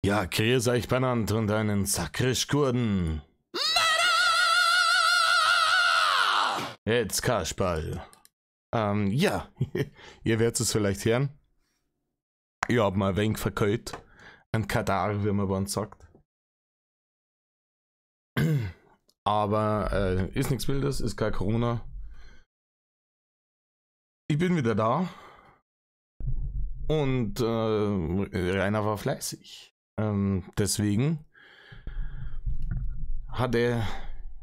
Ja, grüß euch benannt und einen Sakrisch-Kurden. Jetzt Kasperl. Ja, ihr werdet es vielleicht hören. Ich hab mal ein wenig verkühlt. Ein Kadar, wie man bei uns sagt. Aber ist nichts Wildes, ist kein Corona. Ich bin wieder da. Und Rainer war fleißig. Deswegen hat er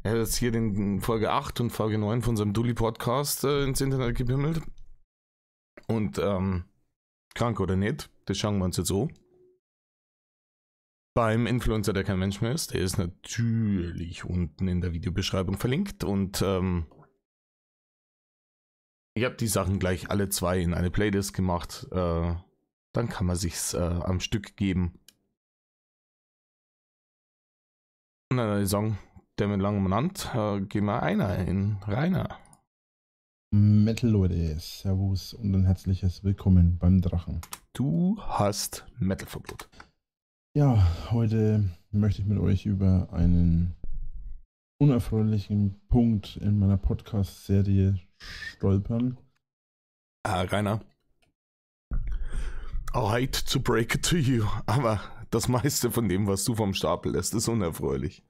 jetzt hier den Folge 8 und Folge 9 von seinem Dulli-Podcast ins Internet gebimmelt. Und krank oder nicht, das schauen wir uns jetzt so. Beim Influencer, der kein Mensch mehr ist, der ist natürlich unten in der Videobeschreibung verlinkt. Und ich habe die Sachen gleich alle zwei in eine Playlist gemacht. Dann kann man sich's am Stück geben. Und dann würde ich sagen, der mit langem Land, gehen wir einer in Rainer. Metal Leute, Servus und ein herzliches Willkommen beim Drachen. Du hast Metal-Verbot. Ja, heute möchte ich mit euch über einen unerfreulichen Punkt in meiner Podcast-Serie stolpern. Rainer. I hate to break it to you, aber das meiste von dem, was du vom Stapel lässt, ist unerfreulich.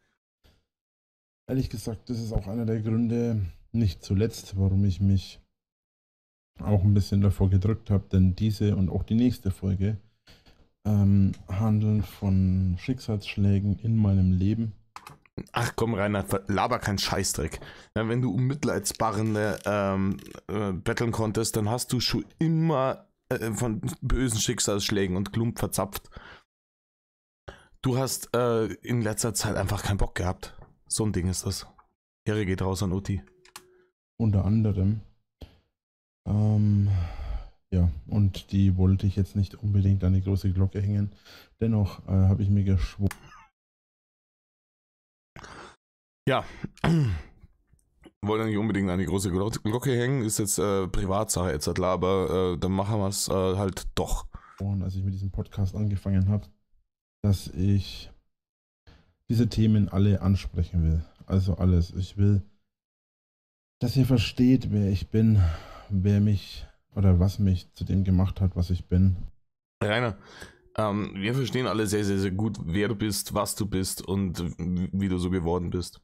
Ehrlich gesagt, das ist auch einer der Gründe, nicht zuletzt, warum ich mich auch ein bisschen davor gedrückt habe, denn diese und auch die nächste Folge handeln von Schicksalsschlägen in meinem Leben. Ach komm, Rainer, laber keinen Scheißdreck. Ja, wenn du um Mitleidsbarrende betteln konntest, dann hast du schon immer von bösen Schicksalsschlägen und Klump verzapft. Du hast in letzter Zeit einfach keinen Bock gehabt. So ein Ding ist das. Ehre geht raus an Uti. Unter anderem. Ja, und die wollte ich jetzt nicht unbedingt an die große Glocke hängen. Dennoch habe ich mir geschworen. Ja, wollen nicht unbedingt an die große Glocke hängen, ist jetzt Privatsache jetzt, aber dann machen wir es halt doch. Als ich mit diesem Podcast angefangen habe, dass ich diese Themen alle ansprechen will. Also alles. Ich will, dass ihr versteht, wer ich bin, wer mich oder was mich zu dem gemacht hat, was ich bin. Rainer, wir verstehen alle sehr, sehr, sehr gut, wer du bist, was du bist und wie du so geworden bist.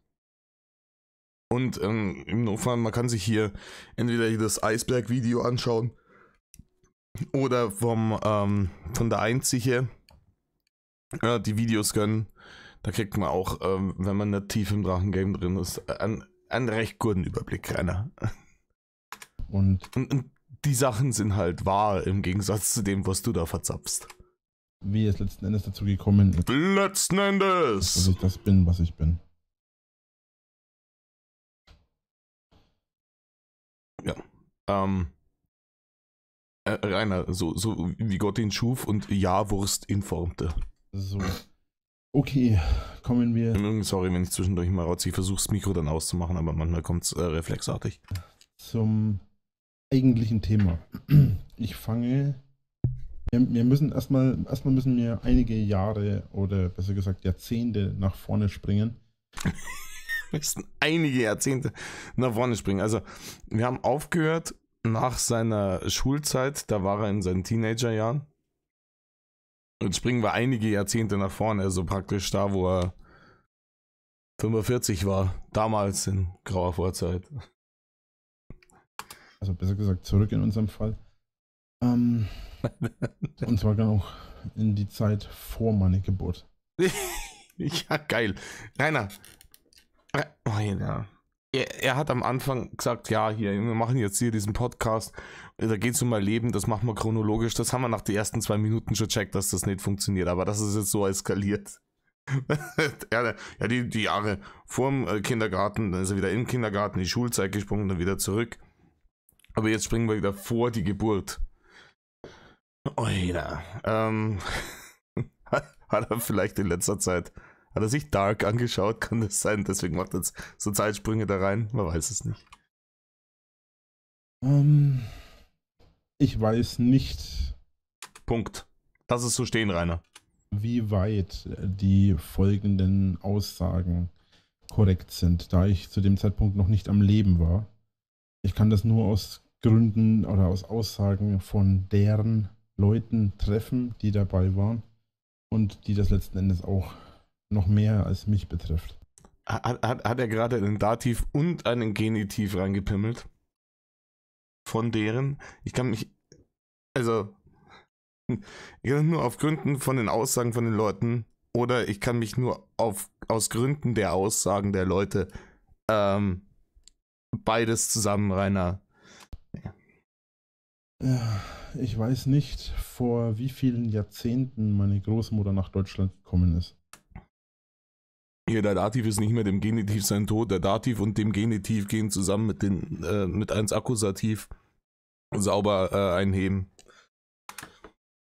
Und im Notfall, man kann sich hier entweder das Eisberg-Video anschauen oder von der Einzige die Videos gönnen. Da kriegt man auch, wenn man nicht tief im Drachengame drin ist, einen recht guten Überblick, Rainer. Und die Sachen sind halt wahr im Gegensatz zu dem, was du da verzapfst. Wie es letzten Endes dazu gekommen ist. Letzten Endes! Dass ich das bin, was ich bin. Ja. Rainer, so wie Gott ihn schuf und Ja-Wurst ihn formte. So. Okay, kommen wir. Sorry, wenn ich zwischendurch mal rausziehe. Ich versuche das Mikro dann auszumachen, aber manchmal kommt es reflexartig. Zum eigentlichen Thema. Ich fange. Wir müssen erstmal müssen wir einige Jahre oder besser gesagt Jahrzehnte nach vorne springen. Wir müssen einige Jahrzehnte nach vorne springen. Also, wir haben aufgehört nach seiner Schulzeit, da war er in seinen Teenagerjahren. Jetzt springen wir einige Jahrzehnte nach vorne, also praktisch da, wo er 45 war, damals in grauer Vorzeit. Also besser gesagt zurück in unserem Fall. Und zwar dann auch in die Zeit vor meiner Geburt. Ja, geil. Rainer. Oh, ja. Er hat am Anfang gesagt, ja, hier, wir machen jetzt hier diesen Podcast, da geht es um mein Leben, das machen wir chronologisch. Das haben wir nach den ersten 2 Minuten schon checkt, dass das nicht funktioniert, aber das ist jetzt so eskaliert. Ja, die Jahre vor dem Kindergarten, dann ist er wieder im Kindergarten, die Schulzeit gesprungen, dann wieder zurück. Aber jetzt springen wir wieder vor die Geburt. Oida. Hat er vielleicht in letzter Zeit, hat er sich Dark angeschaut, kann das sein? Deswegen macht er jetzt so Zeitsprünge da rein, man weiß es nicht. Ich weiß nicht. Punkt. Lass es so stehen, Rainer. wie weit die folgenden Aussagen korrekt sind, da ich zu dem Zeitpunkt noch nicht am Leben war. Ich kann das nur aus Gründen oder aus Aussagen von deren Leuten treffen, die dabei waren und die das letzten Endes auch noch mehr als mich betrifft. Hat er gerade einen Dativ und einen Genitiv reingepimmelt? Von deren? Ich kann nur auf Gründen von den Aussagen von den Leuten oder ich kann mich nur aus Gründen der Aussagen der Leute beides zusammen, Rainer. Ja, ich weiß nicht, vor wie vielen Jahrzehnten meine Großmutter nach Deutschland gekommen ist. Hier, der Dativ ist nicht mehr dem Genitiv sein Tod. Der Dativ und dem Genitiv gehen zusammen mit 1 Akkusativ sauber einheben.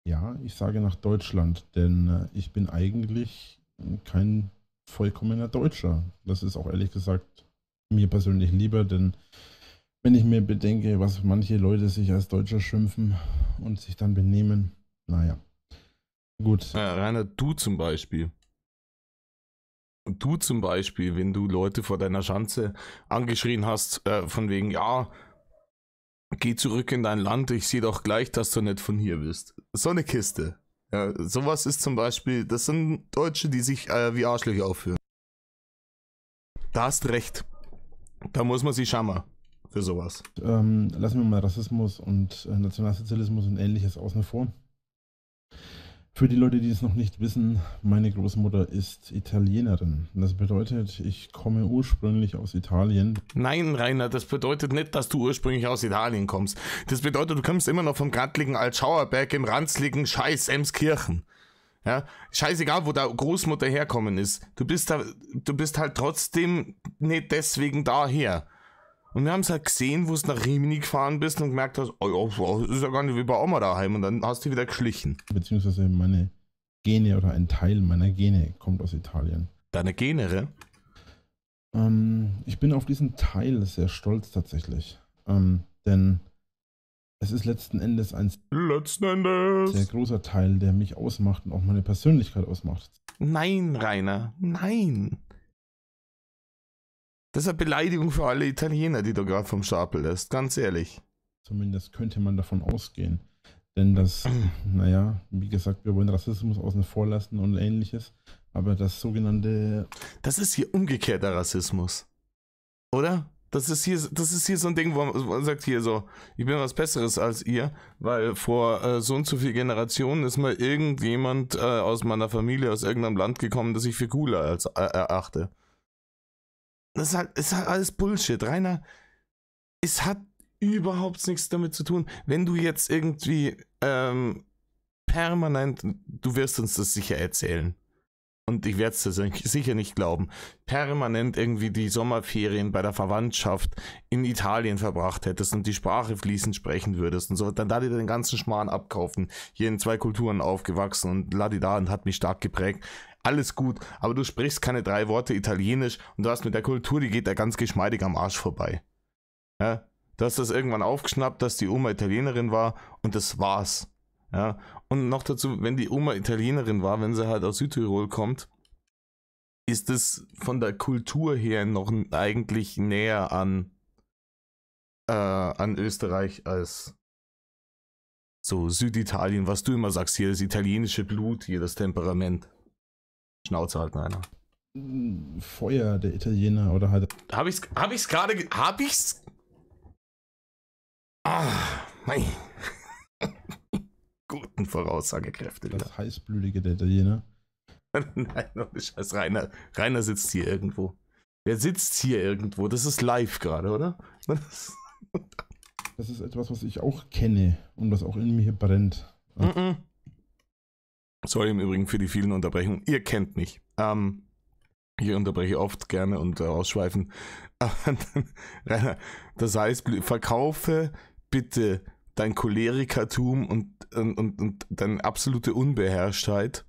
Ja, ich sage nach Deutschland, denn ich bin eigentlich kein vollkommener Deutscher. Das ist auch ehrlich gesagt mir persönlich lieber, denn wenn ich mir bedenke, was manche Leute sich als Deutscher schimpfen und sich dann benehmen, naja, gut. Rainer, du zum Beispiel, wenn du Leute vor deiner Schanze angeschrien hast, von wegen, ja, geh zurück in dein Land, ich sehe doch gleich, dass du nicht von hier bist. So eine Kiste. Ja, sowas ist zum Beispiel, das sind Deutsche, die sich wie Arschlöcher aufführen. Da hast recht. Da muss man sich schämen für sowas. Lassen wir mal Rassismus und Nationalsozialismus und Ähnliches außen vor. Für die Leute, die es noch nicht wissen, meine Großmutter ist Italienerin. Das bedeutet, ich komme ursprünglich aus Italien. Nein, Rainer, das bedeutet nicht, dass du ursprünglich aus Italien kommst. Das bedeutet, du kommst immer noch vom grattligen Altschauerberg im ranzligen Scheiß Emskirchen. Ja, scheißegal, wo der Großmutter herkommen ist. Du bist halt trotzdem nicht deswegen daher. Und wir haben es halt gesehen, wo es nach Rimini gefahren bist und gemerkt hast, oh, das ist ja gar nicht wie bei Oma daheim. Und dann hast du wieder geschlichen. Beziehungsweise meine Gene oder ein Teil meiner Gene kommt aus Italien. Deine Genere? Ich bin auf diesen Teil sehr stolz tatsächlich. Denn es ist letzten Endes ein sehr großer Teil, der mich ausmacht und auch meine Persönlichkeit ausmacht. Nein, Rainer, nein. Das ist eine Beleidigung für alle Italiener, die du gerade vom Stapel lässt, ganz ehrlich. Zumindest könnte man davon ausgehen. Denn das, naja, wie gesagt, wir wollen Rassismus außen vor lassen und Ähnliches. Aber das sogenannte... Das ist hier umgekehrter Rassismus. Oder? Das ist hier so ein Ding, wo man sagt hier so, ich bin was Besseres als ihr, weil vor so und so viel Generationen ist mal irgendjemand aus meiner Familie aus irgendeinem Land gekommen, das ich für cooler als erachte. Das ist halt alles Bullshit, Rainer. Es hat überhaupt nichts damit zu tun. Wenn du jetzt irgendwie permanent, du wirst uns das sicher erzählen. Und ich werde es dir sicher nicht glauben, permanent irgendwie die Sommerferien bei der Verwandtschaft in Italien verbracht hättest und die Sprache fließend sprechen würdest und so, dann da dir den ganzen Schmarrn abkaufen, hier in 2 Kulturen aufgewachsen und ladida und hat mich stark geprägt. Alles gut, aber du sprichst keine 3 Worte Italienisch und du hast mit der Kultur, die geht da ganz geschmeidig am Arsch vorbei. Ja? Du hast das irgendwann aufgeschnappt, dass die Oma Italienerin war und das war's. Ja, und noch dazu, wenn die Oma Italienerin war, wenn sie halt aus Südtirol kommt, ist es von der Kultur her noch eigentlich näher an Österreich als so Süditalien, was du immer sagst, hier das italienische Blut, hier das Temperament. Schnauze halt einer. Feuer der Italiener oder halt... Hab ich's? Ah, mein... Guten Voraussagekräfte. Das heißblütige der Italiener. Nein, ohne Scheiß. Rainer sitzt hier irgendwo. Wer sitzt hier irgendwo? Das ist live gerade, oder? Das ist etwas, was ich auch kenne und was auch in mir brennt. Sorry im Übrigen für die vielen Unterbrechungen. Ihr kennt mich. Ich unterbreche oft gerne und ausschweifen. Rainer, das heißt, verkaufe bitte dein Cholerikertum und deine absolute Unbeherrschtheit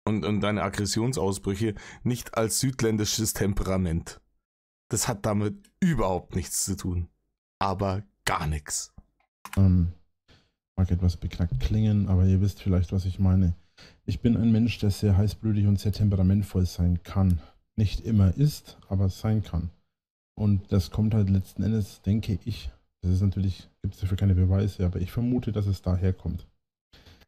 und deine Aggressionsausbrüche nicht als südländisches Temperament. Das hat damit überhaupt nichts zu tun. Aber gar nichts. Mag etwas beknackt klingen, aber ihr wisst vielleicht, was ich meine. Ich bin ein Mensch, der sehr heißblütig und sehr temperamentvoll sein kann. Nicht immer ist, aber sein kann. Und das kommt halt letzten Endes, denke ich, das ist natürlich, gibt es dafür keine Beweise, aber ich vermute, dass es daher kommt.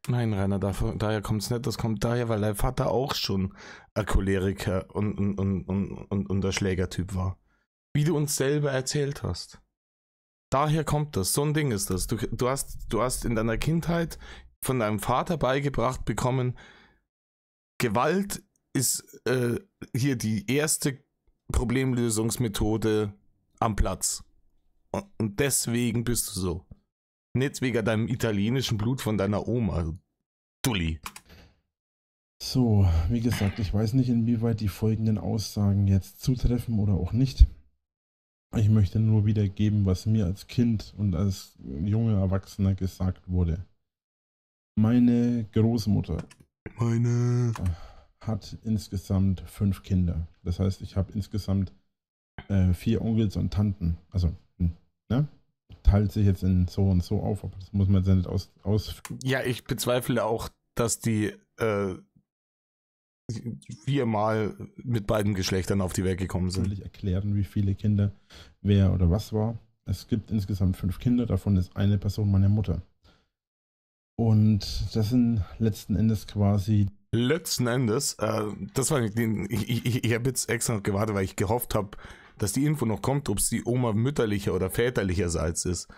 Nein, Rainer, daher kommt es nicht. Das kommt daher, weil dein Vater auch schon ein Choleriker und der Schlägertyp war. Wie du uns selber erzählt hast. Daher kommt das. So ein Ding ist das. Du hast in deiner Kindheit von deinem Vater beigebracht bekommen, Gewalt ist hier die erste Problemlösungsmethode am Platz. Und deswegen bist du so. Nicht wegen deinem italienischen Blut von deiner Oma, Dulli. So, wie gesagt, ich weiß nicht, inwieweit die folgenden Aussagen jetzt zutreffen oder auch nicht. Ich möchte nur wiedergeben, was mir als Kind und als junger Erwachsener gesagt wurde. Meine Großmutter hat insgesamt 5 Kinder. Das heißt, ich habe insgesamt 4 Onkels und Tanten. Also, ne? Teilt sich jetzt in so und so auf, aber das muss man jetzt nicht ausführen. Ja, ich bezweifle auch, dass die 4-mal mit beiden Geschlechtern auf die Welt gekommen sind. Natürlich erklären, wie viele Kinder wer oder was war. Es gibt insgesamt 5 Kinder, davon ist eine Person meine Mutter. Und das sind letzten Endes quasi... Letzten Endes, das war ich habe jetzt extra noch gewartet, weil ich gehofft habe, dass die Info noch kommt, ob es die Oma mütterlicher oder väterlicherseits ist.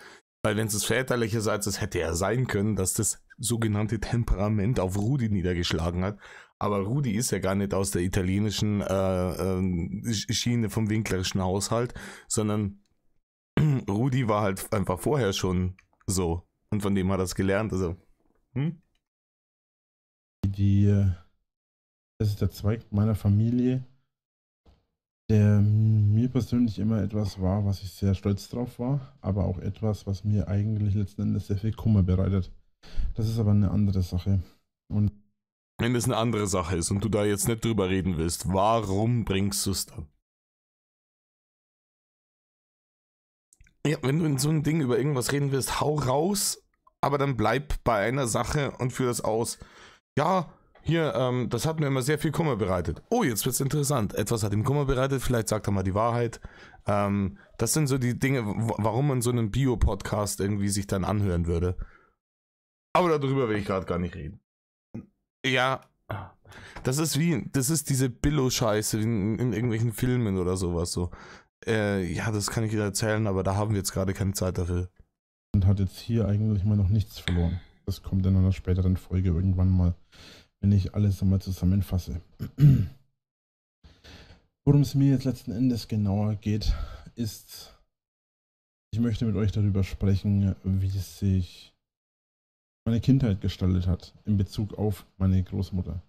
Weil wenn es väterlicherseits ist, hätte ja sein können, dass das sogenannte Temperament auf Rudi niedergeschlagen hat. Aber Rudi ist ja gar nicht aus der italienischen Schiene vom winklerischen Haushalt, sondern Rudi war halt einfach vorher schon so. Und von dem hat er es gelernt. Also, Das ist der Zweig meiner Familie, der mir persönlich immer etwas war, was ich sehr stolz drauf war, aber auch etwas, was mir eigentlich letzten Endes sehr viel Kummer bereitet. Das ist aber eine andere Sache. Und wenn das eine andere Sache ist und du da jetzt nicht drüber reden willst, warum bringst du es dann? Ja, wenn du in so einem Ding über irgendwas reden willst, hau raus, aber dann bleib bei einer Sache und führ das aus. Ja, hier, das hat mir immer sehr viel Kummer bereitet. Oh, jetzt wird's interessant. Etwas hat ihm Kummer bereitet, vielleicht sagt er mal die Wahrheit. Das sind so die Dinge, warum man so einen Bio-Podcast irgendwie sich dann anhören würde. Aber darüber will ich gerade gar nicht reden. Ja, das ist diese Billo-Scheiße in irgendwelchen Filmen oder sowas so. Ja, das kann ich wieder erzählen, aber da haben wir jetzt gerade keine Zeit dafür. Und hat jetzt hier eigentlich mal noch nichts verloren. Das kommt in einer späteren Folge irgendwann mal, wenn ich alles einmal zusammenfasse. Worum es mir jetzt letzten Endes genauer geht, ist, ich möchte mit euch darüber sprechen, wie sich meine Kindheit gestaltet hat in Bezug auf meine Großmutter.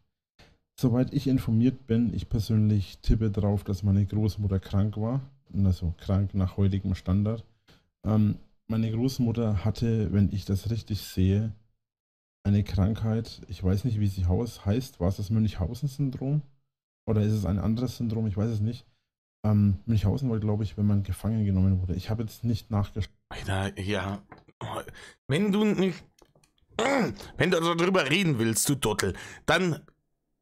Soweit ich informiert bin, ich persönlich tippe drauf, dass meine Großmutter krank war, also krank nach heutigem Standard. Meine Großmutter hatte, wenn ich das richtig sehe, eine Krankheit, ich weiß nicht, wie sie heißt. War es das Münchhausen-Syndrom? Oder ist es ein anderes Syndrom? Ich weiß es nicht. Münchhausen war, glaube ich, wenn man gefangen genommen wurde. Ich habe jetzt nicht nachgeschaut. Ja, wenn du darüber reden willst, du Dottel, dann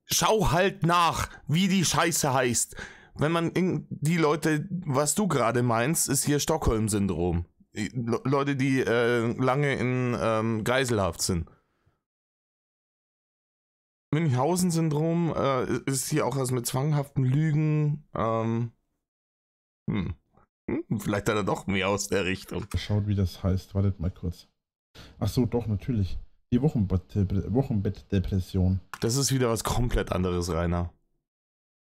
schau halt nach, wie die Scheiße heißt. Wenn man die Leute, was du gerade meinst, ist hier Stockholm-Syndrom. Leute, die lange in Geiselhaft sind. Münchhausen-Syndrom ist hier auch was mit zwanghaften Lügen. Vielleicht hat er doch mehr aus der Richtung. Schaut, wie das heißt. Wartet mal kurz. Ach so, doch, natürlich. Die Wochenbettdepression. Das ist wieder was komplett anderes, Rainer.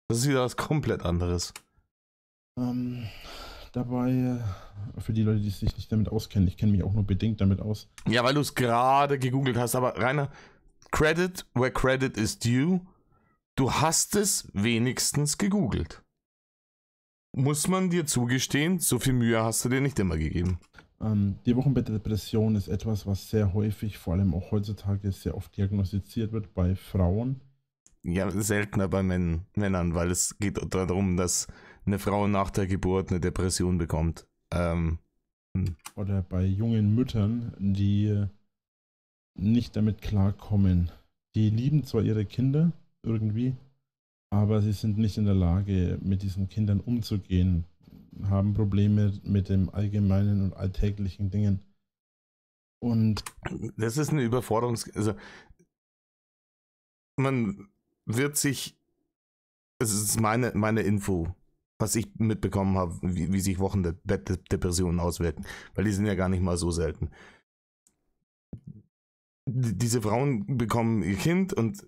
Das ist wieder was komplett anderes. Dabei, für die Leute, die sich nicht damit auskennen, ich kenne mich auch nur bedingt damit aus. Ja, weil du es gerade gegoogelt hast, aber Rainer, Credit where credit is due. Du hast es wenigstens gegoogelt. Muss man dir zugestehen, so viel Mühe hast du dir nicht immer gegeben. Die Wochenbettdepression ist etwas, was sehr häufig, vor allem auch heutzutage, sehr oft diagnostiziert wird bei Frauen. Ja, seltener bei Männern, weil es geht darum, dass eine Frau nach der Geburt eine Depression bekommt. Oder bei jungen Müttern, die nicht damit klarkommen, die lieben zwar ihre Kinder irgendwie, aber sie sind nicht in der Lage, mit diesen Kindern umzugehen, haben Probleme mit dem allgemeinen und alltäglichen Dingen. Und Das ist eine Überforderung. Also man wird sich, es ist meine Info, was ich mitbekommen habe, wie sich Wochenbettdepressionen auswirken, weil die sind ja gar nicht mal so selten. Diese Frauen bekommen ihr Kind und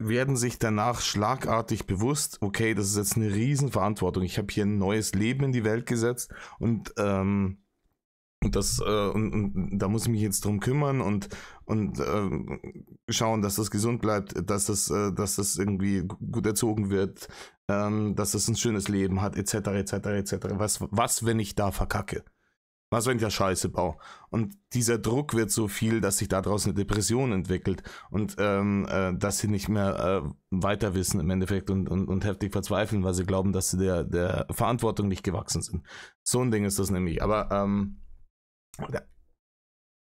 werden sich danach schlagartig bewusst, okay, das ist jetzt eine Riesenverantwortung. Ich habe hier ein neues Leben in die Welt gesetzt und da muss ich mich jetzt drum kümmern und schauen, dass das gesund bleibt, dass das irgendwie gut erzogen wird, dass das ein schönes Leben hat, etc., etc., etc. Was, wenn ich da verkacke? Was, wenn ich da Scheiße baue? Und dieser Druck wird so viel, dass sich daraus eine Depression entwickelt und dass sie nicht mehr weiter wissen im Endeffekt und heftig verzweifeln, weil sie glauben, dass sie der Verantwortung nicht gewachsen sind. So ein Ding ist das nämlich. Aber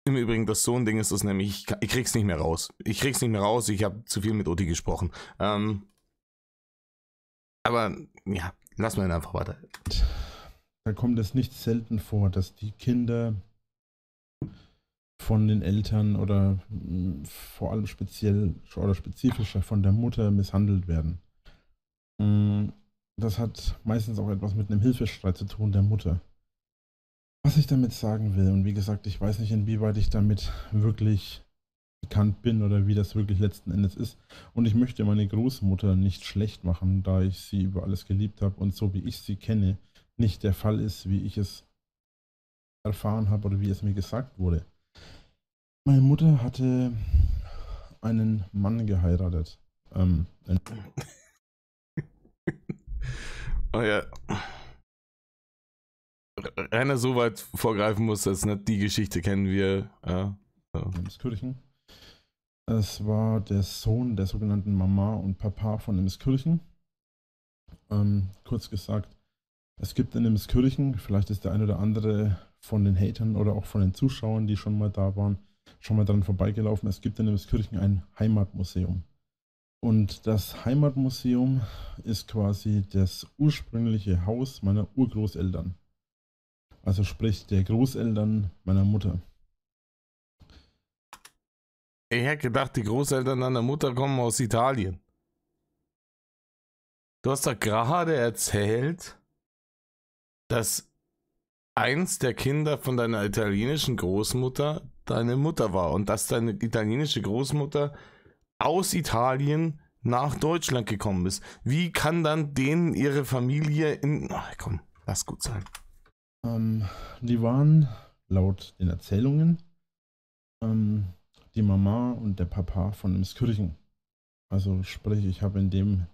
im Übrigen, so ein Ding ist das nämlich, ich krieg's nicht mehr raus. Ich habe zu viel mit Otti gesprochen. Aber ja, lass mal ihn einfach weiter. da kommt es nicht selten vor, dass die Kinder von den Eltern oder vor allem speziell oder spezifischer von der Mutter misshandelt werden. Das hat meistens auch etwas mit einem Hilfeschrei zu tun der Mutter. Was ich damit sagen will, und wie gesagt, ich weiß nicht, inwieweit ich damit wirklich bekannt bin oder wie das wirklich letzten Endes ist. Und ich möchte meine Großmutter nicht schlecht machen, da ich sie über alles geliebt habe und so wie ich sie kenne, nicht der Fall ist, wie ich es erfahren habe oder wie es mir gesagt wurde. Meine Mutter hatte einen Mann geheiratet. Oh ja. Rainer so weit vorgreifen muss, dass nicht die Geschichte kennen wir. Ja. Emskirchen. Es war der Sohn der sogenannten Mama und Papa von Emskirchen. Kurz gesagt, es gibt in Emskirchen, vielleicht ist der ein oder andere von den Hatern oder auch von den Zuschauern, die schon mal da waren, schon mal dran vorbeigelaufen. Es gibt in Emskirchen ein Heimatmuseum. Und das Heimatmuseum ist quasi das ursprüngliche Haus meiner Urgroßeltern. Also sprich der Großeltern meiner Mutter. Ich hätte gedacht, die Großeltern deiner Mutter kommen aus Italien. Du hast doch gerade erzählt, dass eins der Kinder von deiner italienischen Großmutter deine Mutter war und dass deine italienische Großmutter aus Italien nach Deutschland gekommen ist. Wie kann dann denen ihre Familie in... Ach, komm, lass gut sein. Die waren laut den Erzählungen die Mama und der Papa von Emskirchen. Also sprich, ich habe in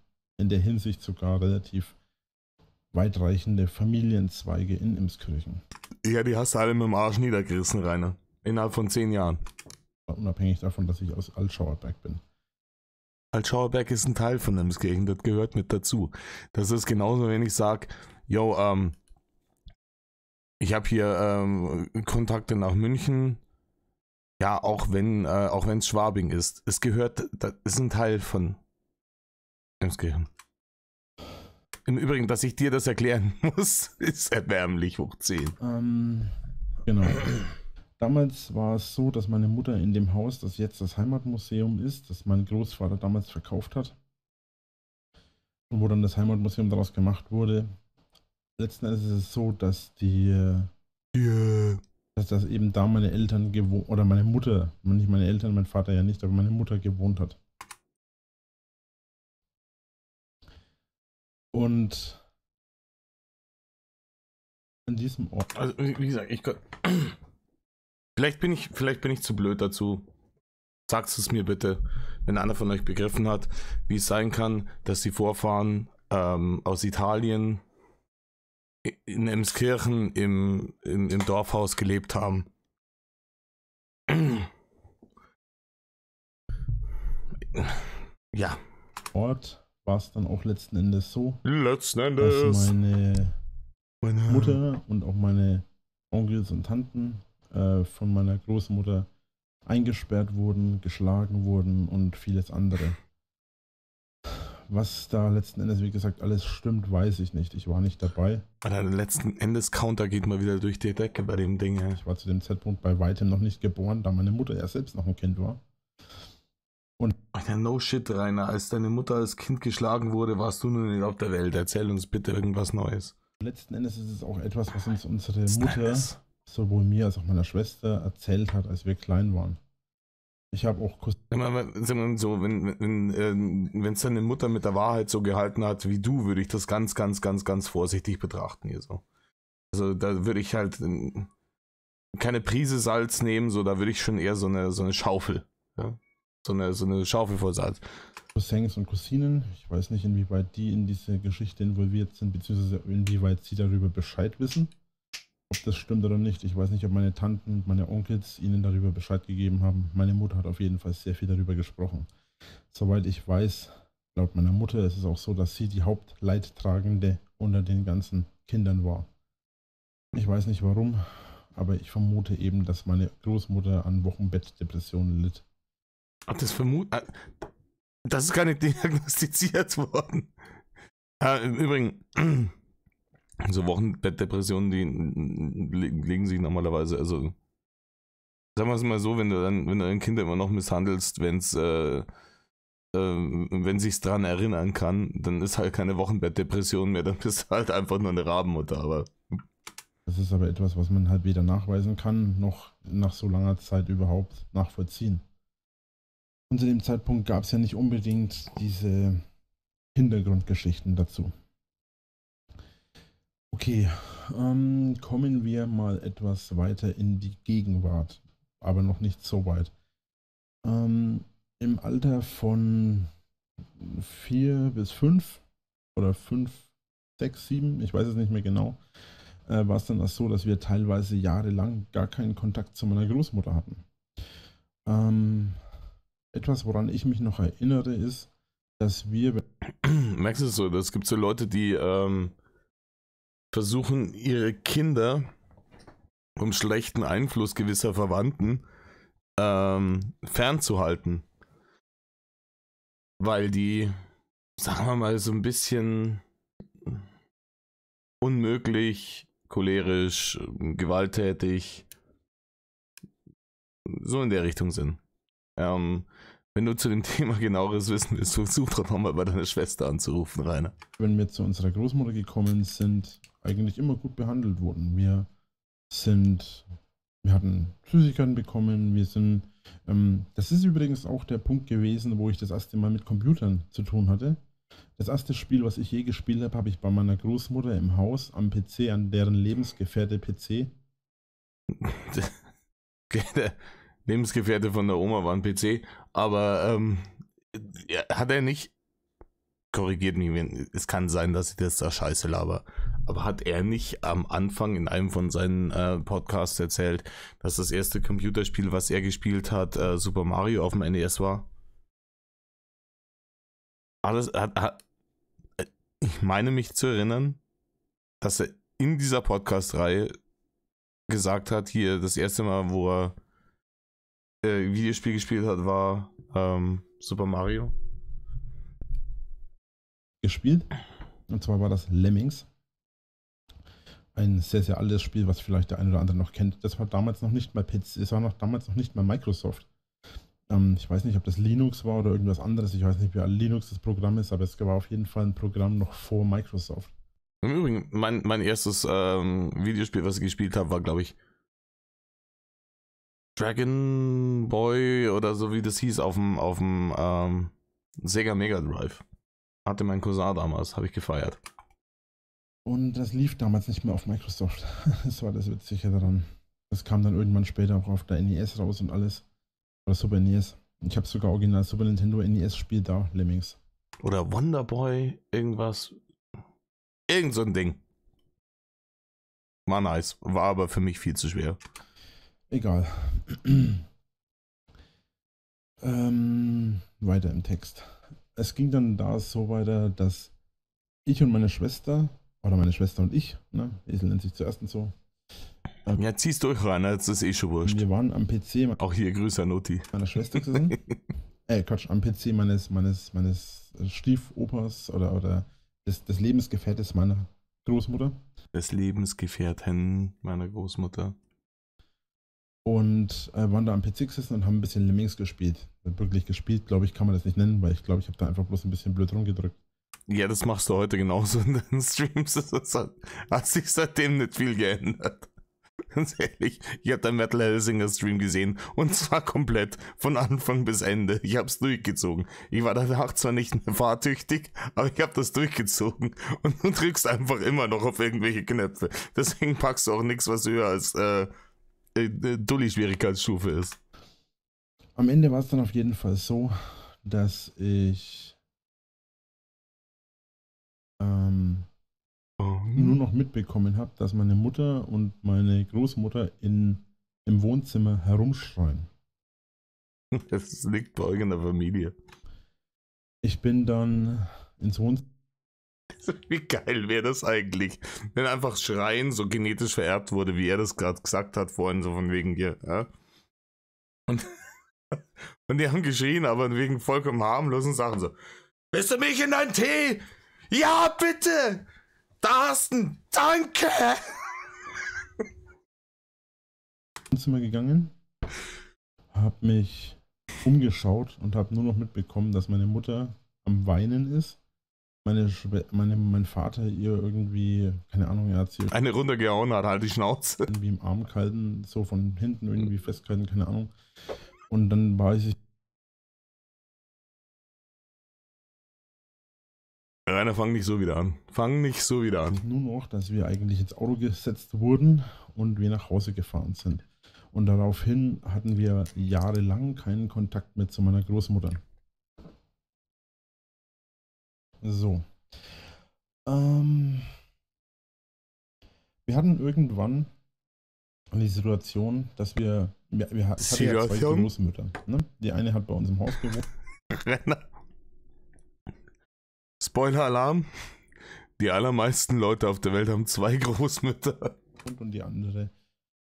der Hinsicht sogar relativ weitreichende Familienzweige in Emskirchen. Ja, die hast du alle mit dem Arsch niedergerissen, Rainer. Innerhalb von 10 Jahren. Unabhängig davon, dass ich aus Altschauerberg bin. Altschauerberg ist ein Teil von Emskirchen, das gehört mit dazu. Das ist genauso, wenn ich sage, yo, ich habe hier Kontakte nach München. Ja, auch wenn es Schwabing ist. Es gehört, das ist ein Teil von Emskirchen. Im Übrigen, dass ich dir das erklären muss, ist erbärmlich hoch 10. Genau. Damals war es so, dass meine Mutter in dem Haus, das jetzt das Heimatmuseum ist, das mein Großvater damals verkauft hat und wo dann das Heimatmuseum daraus gemacht wurde. Letzten Endes ist es so, dass dass das eben da meine Eltern gewohnt, oder meine Mutter, nicht meine Eltern, mein Vater ja nicht, aber meine Mutter gewohnt hat. Und an diesem Ort. Also, wie gesagt, vielleicht bin ich zu blöd dazu. Sagt es mir bitte, wenn einer von euch begriffen hat, wie es sein kann, dass die Vorfahren aus Italien in Emskirchen im Dorfhaus gelebt haben. Ja. Ort war es dann auch letzten Endes so, Letzten Endes, dass meine Mutter und auch meine Onkels und Tanten von meiner Großmutter eingesperrt wurden, geschlagen wurden und vieles andere. Was da letzten Endes, wie gesagt, alles stimmt, weiß ich nicht. Ich war nicht dabei. Der letzten Endes Counter geht mal wieder durch die Decke bei dem Ding. Ja. Ich war zu dem Zeitpunkt bei weitem noch nicht geboren, da meine Mutter ja selbst noch ein Kind war. Und Alter, no shit, Rainer. Als deine Mutter als Kind geschlagen wurde, warst du nur nicht auf der Welt. Erzähl uns bitte irgendwas Neues. letzten Endes ist es auch etwas, was uns unsere Mutter, sowohl mir als auch meiner Schwester, erzählt hat, als wir klein waren. Ich habe auch so, wenn es deine Mutter mit der Wahrheit so gehalten hat wie du, würde ich das ganz, ganz, ganz, ganz vorsichtig betrachten hier so. Also da würde ich halt keine Prise Salz nehmen, so da würde ich schon eher so eine Schaufel, ja? So eine Schaufel voll Salz. Cousins und Cousinen, ich weiß nicht, inwieweit die in diese Geschichte involviert sind, beziehungsweise inwieweit sie darüber Bescheid wissen. Ob das stimmt oder nicht. Ich weiß nicht, ob meine Tanten und meine Onkels ihnen darüber Bescheid gegeben haben. Meine Mutter hat auf jeden Fall sehr viel darüber gesprochen. Soweit ich weiß, laut meiner Mutter ist es auch so, dass sie die Hauptleidtragende unter den ganzen Kindern war. Ich weiß nicht warum, aber ich vermute eben, dass meine Großmutter an Wochenbettdepressionen litt. Ach, das ist gar nicht diagnostiziert worden. Im Übrigen, so Wochenbettdepressionen, die legen sich normalerweise, also sagen wir es mal so, wenn du ein Kind immer noch misshandelst, wenn sich's dran erinnern kann, dann ist halt keine Wochenbettdepression mehr, dann bist du halt einfach nur eine Rabenmutter, aber. Das ist aber etwas, was man halt weder nachweisen kann, noch nach so langer Zeit überhaupt nachvollziehen. Und zu dem Zeitpunkt gab es ja nicht unbedingt diese Hintergrundgeschichten dazu. Okay, kommen wir mal etwas weiter in die Gegenwart, aber noch nicht so weit. Im Alter von 4 bis 5 oder 5, 6, 7, ich weiß es nicht mehr genau, war es dann auch so, dass wir teilweise jahrelang gar keinen Kontakt zu meiner Großmutter hatten. Etwas, woran ich mich noch erinnere, ist, dass wir... Merkst du es so, es gibt so Leute, die versuchen, ihre Kinder vom schlechten Einfluss gewisser Verwandten fernzuhalten. Weil die, sagen wir mal, so ein bisschen unmöglich, cholerisch, gewalttätig, so in der Richtung sind. Wenn du zu dem Thema genaueres wissen willst, versuch doch nochmal bei deiner Schwester anzurufen, Rainer. Wenn wir zu unserer Großmutter gekommen sind, eigentlich immer gut behandelt wurden. Wir hatten Süßigkeiten bekommen, das ist übrigens auch der Punkt gewesen, wo ich das erste Mal mit Computern zu tun hatte. Das erste Spiel, was ich je gespielt habe, habe ich bei meiner Großmutter im Haus am PC, an deren Lebensgefährte PC. Der Lebensgefährte von der Oma war ein PC, aber hat er nicht, korrigiert mich, es kann sein, dass ich das da scheiße laber, aber hat er nicht am Anfang in einem von seinen Podcasts erzählt, dass das erste Computerspiel, was er gespielt hat, Super Mario auf dem NES war? Ich meine mich zu erinnern, dass er in dieser Podcast-Reihe gesagt hat, hier das erste Mal, wo er Videospiel gespielt hat, war Super Mario. Gespielt. Und zwar war das Lemmings. Ein sehr, sehr altes Spiel, was vielleicht der eine oder andere noch kennt. Das war damals noch nicht mal PC, es war damals noch nicht mal Microsoft. Ich weiß nicht, ob das Linux war oder irgendwas anderes. Ich weiß nicht, wie Linux das Programm ist, aber es war auf jeden Fall ein Programm noch vor Microsoft. Im Übrigen, mein erstes Videospiel, was ich gespielt habe, war, glaube ich, Dragon Boy oder so wie das hieß auf dem Sega Mega Drive. Hatte mein Cousin damals, habe ich gefeiert. Und das lief damals nicht mehr auf Microsoft. Das war das Witzige daran. Das kam dann irgendwann später auch auf der NES raus und alles. Oder Super NES. Ich habe sogar original Super Nintendo NES-Spiel da, Lemmings. Oder Wonder Boy, irgendwas. Irgend so ein Ding. War nice, war aber für mich viel zu schwer. Egal. Weiter im Text. Es ging dann da so weiter, dass ich und meine Schwester, oder meine Schwester und ich, ne, Esel nennt sich zuerst und so, Ja, zieh's durch, Rainer, jetzt ist eh schon wurscht. Wir waren am PC Auch hier, Grüße an Noti. meiner Schwester gesessen. Quatsch, am PC meines Stiefopas oder des Lebensgefährtes meiner Großmutter. Des Lebensgefährten meiner Großmutter. Und waren da am PC gesessen und haben ein bisschen Lemmings gespielt. Wirklich gespielt, glaube ich, kann man das nicht nennen, weil ich glaube, ich habe da einfach bloß ein bisschen blöd rumgedrückt. Ja, das machst du heute genauso in deinen Streams. Das hat sich seitdem nicht viel geändert. Ganz ehrlich, ich habe den Metal Hellsinger Stream gesehen und zwar komplett, von Anfang bis Ende. Ich habe es durchgezogen. Ich war danach zwar nicht mehr fahrtüchtig, aber ich habe das durchgezogen und du drückst einfach immer noch auf irgendwelche Knöpfe. Deswegen packst du auch nichts, was höher als Dulli-Schwierigkeitsstufe ist. Am Ende war es dann auf jeden Fall so, dass ich nur noch mitbekommen habe, dass meine Mutter und meine Großmutter im Wohnzimmer herumschreien. Das liegt bei euch in der Familie. Ich bin dann ins Wohnzimmer. Wie geil wäre das eigentlich, wenn einfach Schreien so genetisch vererbt wurde, wie er das gerade gesagt hat vorhin, so von wegen hier. Ja? Und die haben geschrien, aber wegen vollkommen harmlosen Sachen so. Willst du Milch in deinen Tee? Ja, bitte! Da hast du einen, danke! Wohnzimmer gegangen, habe mich umgeschaut und habe nur noch mitbekommen, dass meine Mutter am Weinen ist. Mein Vater ihr irgendwie, keine Ahnung, er hat sie eine runtergehauen hat, halt die Schnauze. Irgendwie im Arm gehalten, so von hinten irgendwie festgehalten, keine Ahnung. Und dann war ich. Rainer, fang nicht so wieder an. Fang nicht so wieder an. Nur noch, dass wir eigentlich ins Auto gesetzt wurden und wir nach Hause gefahren sind. Und daraufhin hatten wir jahrelang keinen Kontakt mehr zu meiner Großmutter. So. Wir hatten irgendwann die Situation, dass ich hatte ja zwei Großmütter. Ne? Die eine hat bei uns im Haus gewohnt. Spoiler-Alarm. Die allermeisten Leute auf der Welt haben zwei Großmütter. Und die andere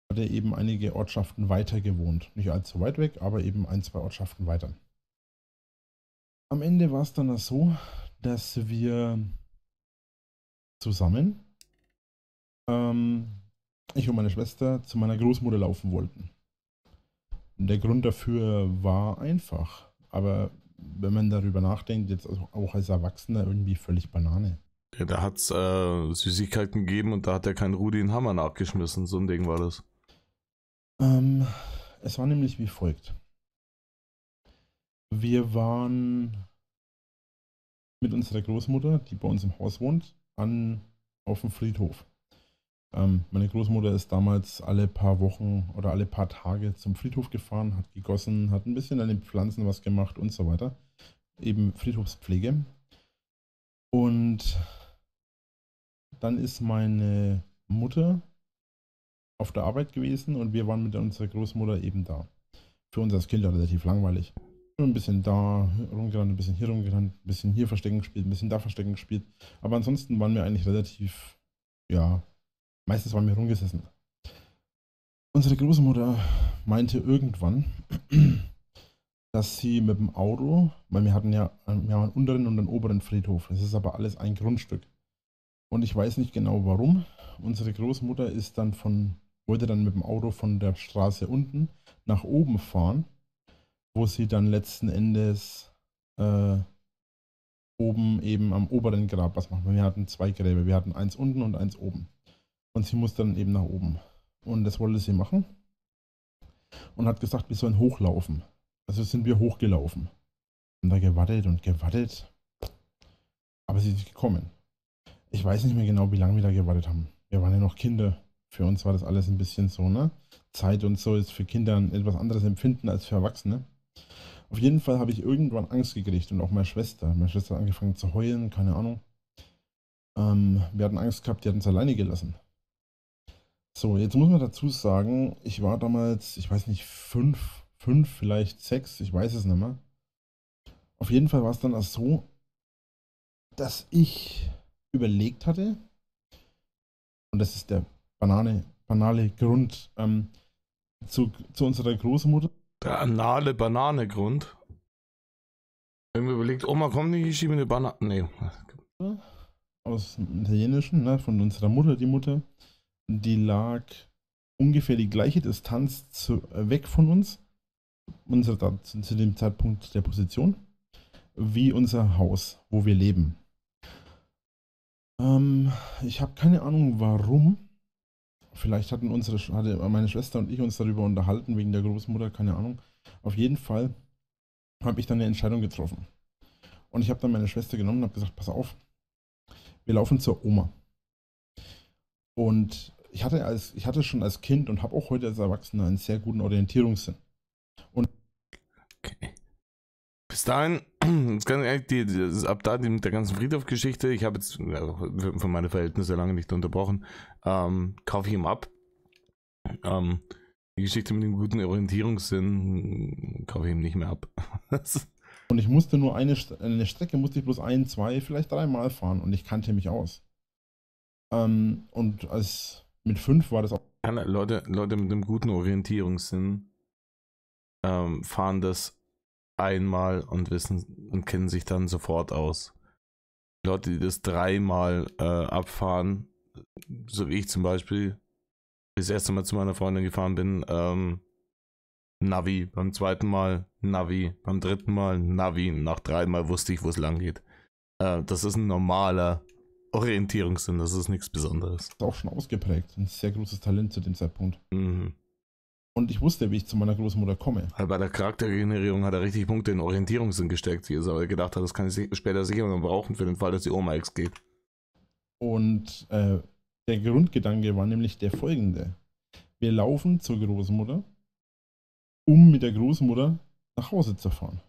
hatte eben einige Ortschaften weiter gewohnt. Nicht allzu weit weg, aber eben ein, zwei Ortschaften weiter. Am Ende war es dann so, dass wir zusammen, ich und meine Schwester, zu meiner Großmutter laufen wollten. Der Grund dafür war einfach, aber wenn man darüber nachdenkt, jetzt auch als Erwachsener irgendwie völlig Banane. Ja, da hat es Süßigkeiten gegeben und da hat er keinen Rudi den Hammer nachgeschmissen, so ein Ding war das. Es war nämlich wie folgt. Wir waren mit unserer Großmutter, die bei uns im Haus wohnt, auf dem Friedhof. Meine Großmutter ist damals alle paar Wochen oder alle paar Tage zum Friedhof gefahren, hat gegossen, hat ein bisschen an den Pflanzen was gemacht und so weiter. Eben Friedhofspflege. Und dann ist meine Mutter auf der Arbeit gewesen und wir waren mit unserer Großmutter eben da. Für uns als Kind ja relativ langweilig. Ein bisschen da rumgerannt, ein bisschen hier rumgerannt, ein bisschen hier Verstecken gespielt, ein bisschen da Verstecken gespielt. Aber ansonsten waren wir eigentlich relativ, ja, meistens waren wir rumgesessen. Unsere Großmutter meinte irgendwann, dass sie mit dem Auto, weil wir haben einen unteren und einen oberen Friedhof, das ist aber alles ein Grundstück. Und ich weiß nicht genau warum. Unsere Großmutter wollte dann mit dem Auto von der Straße unten nach oben fahren, wo sie dann letzten Endes oben eben am oberen Grab was machen. Wir hatten zwei Gräber, wir hatten eins unten und eins oben. Und sie musste dann eben nach oben. Und das wollte sie machen. Und hat gesagt, wir sollen hochlaufen. Also sind wir hochgelaufen. Und da gewartet und gewartet. Aber sie ist nicht gekommen. Ich weiß nicht mehr genau, wie lange wir da gewartet haben. Wir waren ja noch Kinder. Für uns war das alles ein bisschen so, ne? Zeit und so ist für Kinder ein etwas anderes Empfinden als für Erwachsene. Auf jeden Fall habe ich irgendwann Angst gekriegt und auch meine Schwester. Meine Schwester hat angefangen zu heulen, keine Ahnung. Wir hatten Angst gehabt, die hatten uns alleine gelassen. So, jetzt muss man dazu sagen, ich war damals, ich weiß nicht, 5, vielleicht 6, ich weiß es nicht mehr. Auf jeden Fall war es dann auch so, dass ich überlegt hatte, und das ist der banale Grund zu unserer Großmutter. Der anale Banane-Grund. Irgendwie überlegt, Oma, komm nicht, ich schiebe eine Banane. Nee. Aus dem Italienischen, ne, von unserer Mutter, die Mutter. Die lag ungefähr die gleiche Distanz weg von uns, zu dem Zeitpunkt der Position, wie unser Haus, wo wir leben. Ich habe keine Ahnung, warum. Vielleicht hatte meine Schwester und ich uns darüber unterhalten, wegen der Großmutter, keine Ahnung. Auf jeden Fall habe ich dann eine Entscheidung getroffen. Und ich habe dann meine Schwester genommen und habe gesagt, pass auf, wir laufen zur Oma. Und ich hatte schon als Kind und habe auch heute als Erwachsener einen sehr guten Orientierungssinn. Und okay. Bis dahin, ab da mit der ganzen Friedhof-Geschichte, ich habe jetzt für meine Verhältnisse lange nicht unterbrochen, kaufe ich ihm ab. Die Geschichte mit dem guten Orientierungssinn kaufe ich ihm nicht mehr ab. Und ich musste nur eine Strecke, musste ich bloß 1, 2, vielleicht 3 Mal fahren und ich kannte mich aus. Und mit 5 war das auch. Leute mit einem guten Orientierungssinn fahren das einmal und wissen und kennen sich dann sofort aus. Leute, die das 3-mal abfahren, so wie ich zum Beispiel, das erste Mal zu meiner Freundin gefahren bin, Navi, beim 2. Mal Navi, beim 3. Mal Navi, nach 3 Mal wusste ich, wo es lang geht. Das ist ein normaler Orientierungssinn, das ist nichts Besonderes. Das ist auch schon ausgeprägt, ein sehr großes Talent zu dem Zeitpunkt. Mhm. Und ich wusste, wie ich zu meiner Großmutter komme. Bei der Charaktergenerierung hat er richtig Punkte in Orientierungssinn gesteckt, wie er gedacht hat, das kann ich später sicher noch brauchen für den Fall, dass die Oma X geht. Und der Grundgedanke war nämlich der folgende. Wir laufen zur Großmutter, um mit der Großmutter nach Hause zu fahren.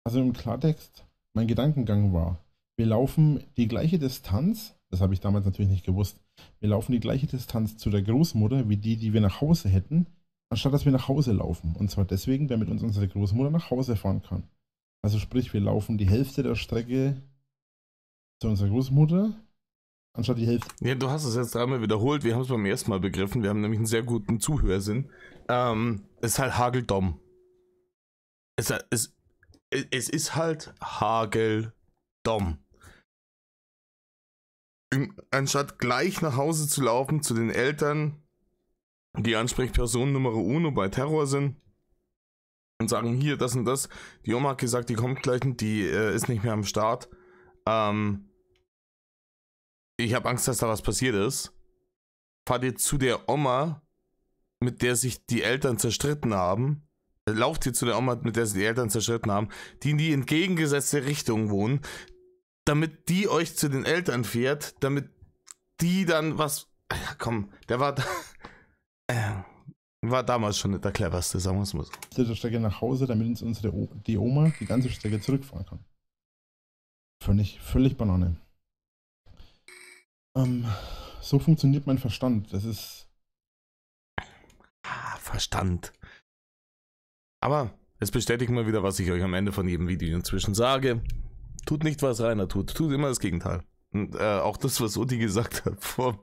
Also im Klartext, mein Gedankengang war, wir laufen die gleiche Distanz, das habe ich damals natürlich nicht gewusst, wir laufen die gleiche Distanz zu der Großmutter, wie die wir nach Hause hätten, anstatt dass wir nach Hause laufen. Und zwar deswegen, damit uns unsere Großmutter nach Hause fahren kann. Also sprich, wir laufen die Hälfte der Strecke zu unserer Großmutter, anstatt die Hälfte. Ja, du hast es jetzt einmal wiederholt, wir haben es beim ersten Mal begriffen, wir haben nämlich einen sehr guten Zuhörsinn. Es ist halt hageldumm. Es ist halt hageldumm. Anstatt gleich nach Hause zu laufen zu den Eltern, die Ansprechperson Nummer uno bei Terror sind und sagen, hier, das und das, die Oma hat gesagt, die kommt gleich und die ist nicht mehr am Start. Ich habe Angst, dass da was passiert ist. Fahrt ihr zu der Oma, mit der sich die Eltern zerstritten haben. Lauft ihr zu der Oma, mit der sich die Eltern zerstritten haben, die in die entgegengesetzte Richtung wohnen, damit die euch zu den Eltern fährt, damit die dann was... Komm, der war damals schon nicht der cleverste, sagen wir es mal so. Der Strecke nach Hause, damit uns die Oma die ganze Strecke zurückfahren kann. Völlig Banane. So funktioniert mein Verstand. Das ist... Verstand. Aber es bestätigt mal wieder, was ich euch am Ende von jedem Video inzwischen sage. Tut nicht, was Rainer tut. Tut immer das Gegenteil. Und auch das, was Utti gesagt hat vor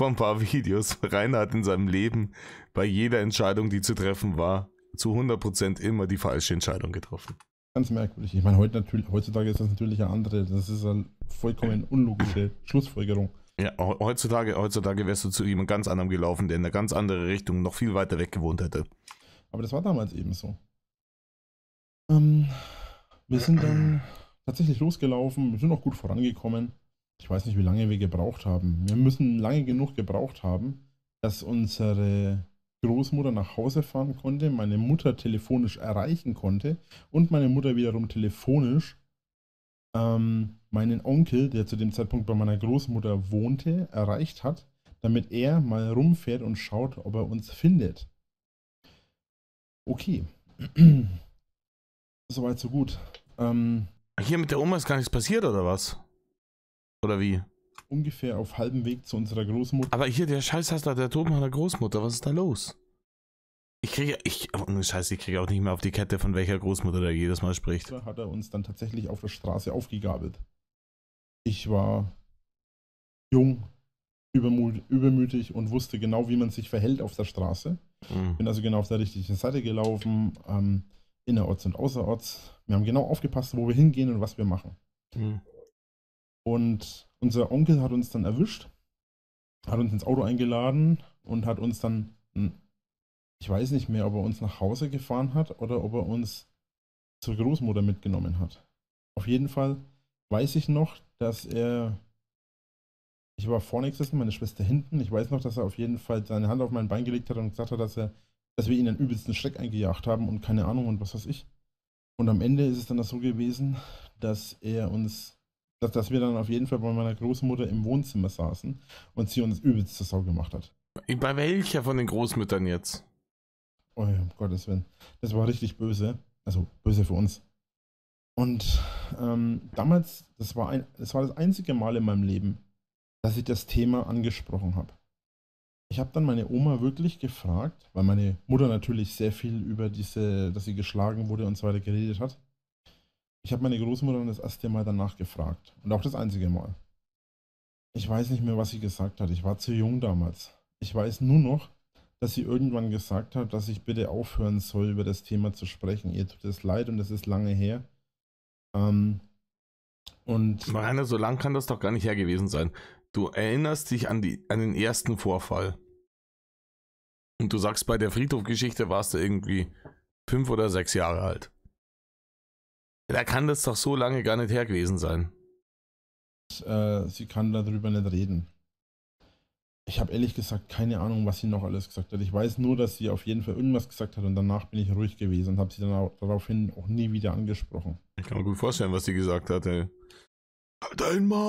ein paar Videos. Rainer hat in seinem Leben bei jeder Entscheidung, die zu treffen war, zu 100% immer die falsche Entscheidung getroffen. Ganz merkwürdig. Ich meine, heutzutage ist das natürlich eine andere. Das ist eine vollkommen unlogische Schlussfolgerung. Ja, heutzutage wärst du zu jemand ganz anderem gelaufen, der in eine ganz andere Richtung noch viel weiter weg gewohnt hätte. Aber das war damals eben so. Wir sind dann tatsächlich losgelaufen, wir sind auch gut vorangekommen. Ich weiß nicht, wie lange wir gebraucht haben. Wir müssen lange genug gebraucht haben, dass unsere Großmutter nach Hause fahren konnte, meine Mutter telefonisch erreichen konnte und meine Mutter wiederum telefonisch meinen Onkel, der zu dem Zeitpunkt bei meiner Großmutter wohnte, erreicht hat, damit er mal rumfährt und schaut, ob er uns findet. Okay. Soweit, so gut. Hier mit der Oma ist gar nichts passiert, oder was? Oder wie? Ungefähr auf halbem Weg zu unserer Großmutter. Aber hier, der Scheißhaster, der Tod meiner Großmutter, was ist da los? Ich kriege auch nicht mehr auf die Kette, von welcher Großmutter der jedes Mal spricht. Hat er uns dann tatsächlich auf der Straße aufgegabelt. Ich war jung, übermütig und wusste genau, wie man sich verhält auf der Straße. Bin also genau auf der richtigen Seite gelaufen, innerorts und außerorts. Wir haben genau aufgepasst, wo wir hingehen und was wir machen. Und unser Onkel hat uns dann erwischt, hat uns ins Auto eingeladen und hat uns dann, ich weiß nicht mehr, ob er uns nach Hause gefahren hat oder ob er uns zur Großmutter mitgenommen hat. Auf jeden Fall weiß ich noch, dass ich war vorne gesessen, meine Schwester hinten. Ich weiß noch, dass er auf jeden Fall seine Hand auf mein Bein gelegt hat und gesagt hat, dass wir ihn einen übelsten Schreck eingejagt haben und keine Ahnung und was weiß ich. Und am Ende ist es dann so gewesen, dass dass wir dann auf jeden Fall bei meiner Großmutter im Wohnzimmer saßen und sie uns übelst zur Sau gemacht hat. Bei welcher von den Großmüttern jetzt? Oh ja, um Gottes Willen. Das war richtig böse. Also böse für uns. Und damals, das war das einzige Mal in meinem Leben, dass ich das Thema angesprochen habe. Ich habe dann meine Oma wirklich gefragt, weil meine Mutter natürlich sehr viel über dass sie geschlagen wurde und so weiter geredet hat. Ich habe meine Großmutter dann das erste Mal danach gefragt. Und auch das einzige Mal. Ich weiß nicht mehr, was sie gesagt hat. Ich war zu jung damals. Ich weiß nur noch, dass sie irgendwann gesagt hat, dass ich bitte aufhören soll, über das Thema zu sprechen. Ihr tut es leid und es ist lange her. Rainer, so lang kann das doch gar nicht her gewesen sein. Du erinnerst dich an den ersten Vorfall. Und du sagst, bei der Friedhofgeschichte warst du irgendwie 5 oder 6 Jahre alt. Da kann das doch so lange gar nicht her gewesen sein. Sie kann darüber nicht reden. Ich habe ehrlich gesagt keine Ahnung, was sie noch alles gesagt hat. Ich weiß nur, dass sie auf jeden Fall irgendwas gesagt hat und danach bin ich ruhig gewesen und habe sie dann daraufhin auch nie wieder angesprochen. Ich kann mir gut vorstellen, was sie gesagt hat. Ey. Halt dein Maul!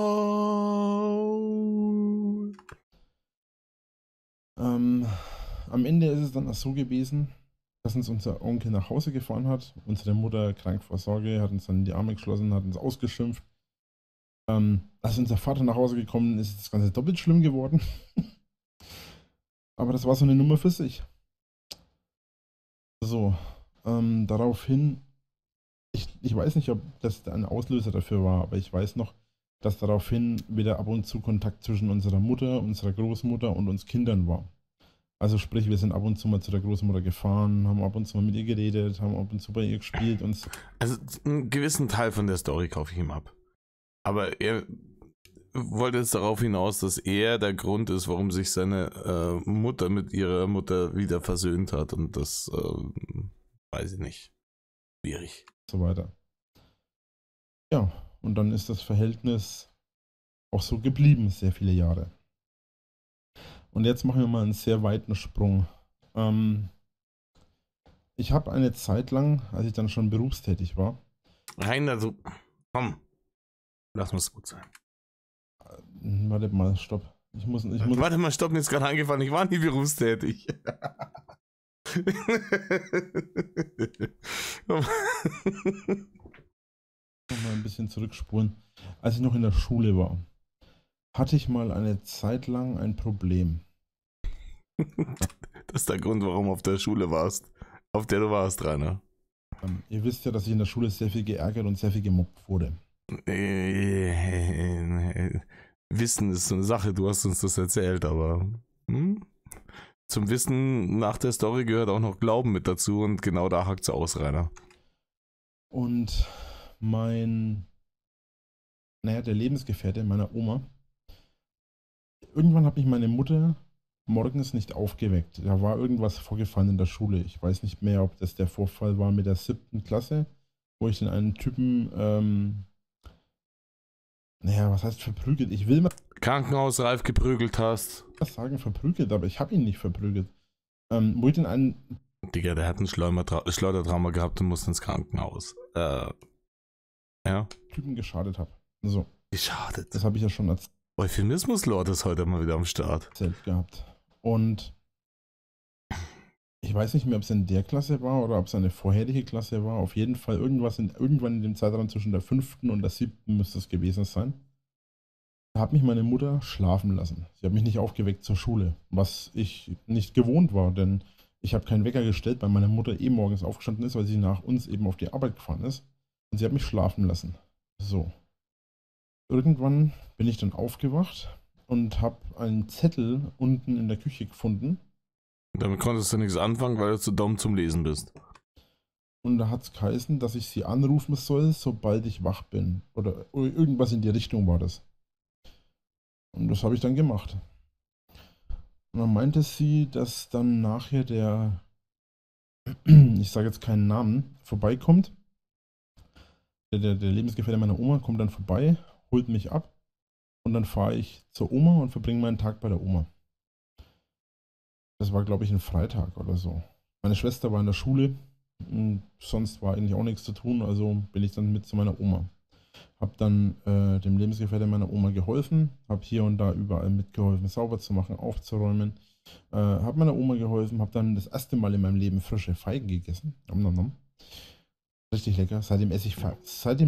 Am Ende ist es dann auch so gewesen, dass uns unser Onkel nach Hause gefahren hat. Unsere Mutter, krank vor Sorge, hat uns dann in die Arme geschlossen, hat uns ausgeschimpft. Als unser Vater nach Hause gekommen ist, ist das Ganze doppelt schlimm geworden. Aber das war so eine Nummer für sich. So, daraufhin, ich weiß nicht, ob das ein Auslöser dafür war, aber ich weiß noch, dass daraufhin wieder ab und zu Kontakt zwischen unserer Mutter, unserer Großmutter und uns Kindern war. Also sprich, wir sind ab und zu mal zu der Großmutter gefahren, haben ab und zu mal mit ihr geredet, haben ab und zu bei ihr gespielt. Also einen gewissen Teil von der Story kaufe ich ihm ab. Aber er wollte jetzt darauf hinaus, dass er der Grund ist, warum sich seine Mutter mit ihrer Mutter wieder versöhnt hat. Und das weiß ich nicht. Schwierig. So weiter. Ja, und dann ist das Verhältnis auch so geblieben, sehr viele Jahre. Und jetzt machen wir mal einen sehr weiten Sprung. Ich habe eine Zeit lang, als ich dann schon berufstätig war. Rainer, so, komm. Lass uns gut sein. Warte mal, stopp. Warte mal, stopp, mir ist gerade eingefallen, ich war nie berufstätig. Noch mal ein bisschen zurückspulen. Als ich noch in der Schule war, hatte ich mal eine Zeit lang ein Problem. Das ist der Grund, warum du auf der Schule warst, auf der du warst, Rainer. Ihr wisst ja, dass ich in der Schule sehr viel geärgert und sehr viel gemobbt wurde. Wissen ist so eine Sache, du hast uns das erzählt, aber zum Wissen nach der Story gehört auch noch Glauben mit dazu und genau da hackt's aus, Rainer. Und der Lebensgefährte meiner Oma, irgendwann hat mich meine Mutter morgens nicht aufgeweckt. Da war irgendwas vorgefallen in der Schule. Ich weiß nicht mehr, ob das der Vorfall war mit der 7. Klasse, wo ich den einen Typen, was heißt verprügelt? Ich will mal krankenhausreif geprügelt hast. was sagen, verprügelt, aber ich habe ihn nicht verprügelt. Wo ich den einen... Digga, der hat ein Schleudertrauma gehabt und musste ins Krankenhaus. Ja. Typen geschadet habe. So. Geschadet? Das habe ich ja schon Euphemismus-Lord ist heute mal wieder am Start. erzählt gehabt. Und ich weiß nicht mehr, ob es in der Klasse war oder ob es eine vorherige Klasse war. Auf jeden Fall irgendwann in dem Zeitraum zwischen der 5. und der 7. müsste es gewesen sein. Da hat mich meine Mutter schlafen lassen. Sie hat mich nicht aufgeweckt zur Schule, was ich nicht gewohnt war, denn ich habe keinen Wecker gestellt, weil meine Mutter morgens aufgestanden ist, weil sie nach uns eben auf die Arbeit gefahren ist. Und sie hat mich schlafen lassen. So. Irgendwann bin ich dann aufgewacht und habe einen Zettel unten in der Küche gefunden. Damit konntest du nichts anfangen, weil du zu dumm zum Lesen bist. Und da hat es geheißen, dass ich sie anrufen soll, sobald ich wach bin. Oder irgendwas in die Richtung war das. Und das habe ich dann gemacht. Und dann meinte sie, dass dann nachher der, ich sage jetzt keinen Namen, vorbeikommt. Der Lebensgefährte meiner Oma kommt dann vorbei, holt mich ab und dann fahre ich zur Oma und verbringe meinen Tag bei der Oma. Das war, glaube ich, ein Freitag oder so. Meine Schwester war in der Schule und sonst war eigentlich auch nichts zu tun, also bin ich dann mit zu meiner Oma. Hab dann dem Lebensgefährten meiner Oma geholfen, habe hier und da überall mitgeholfen, sauber zu machen, aufzuräumen. Habe meiner Oma geholfen, habe dann das erste Mal in meinem Leben frische Feigen gegessen. Nom, nom, nom. Richtig lecker. Seitdem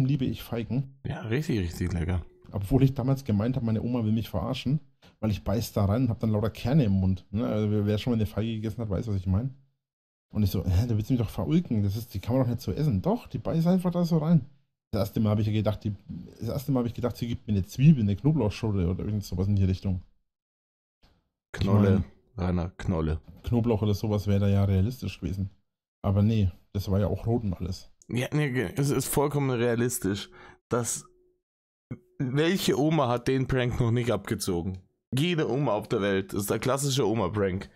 liebe ich Feigen. Ja, richtig, richtig lecker. Obwohl ich damals gemeint habe, meine Oma will mich verarschen, weil ich beiß da rein und habe dann lauter Kerne im Mund. Ne? Also wer schon mal eine Feige gegessen hat, weiß, was ich meine. Und ich so, da willst du mich doch verulken. Die kann man doch nicht so essen. Doch, die beißt einfach da so rein. Das erste Mal habe ich gedacht, sie gibt mir eine Zwiebel, eine Knoblauchschote oder irgend sowas in die Richtung. Knolle, Rainer, Knolle. Knoblauch oder sowas wäre da ja realistisch gewesen. Aber nee, das war ja auch rot und alles. Ja, nee, es ist vollkommen realistisch, dass welche Oma hat den Prank noch nicht abgezogen? Jede Oma auf der Welt. Das ist der klassische Oma-Prank.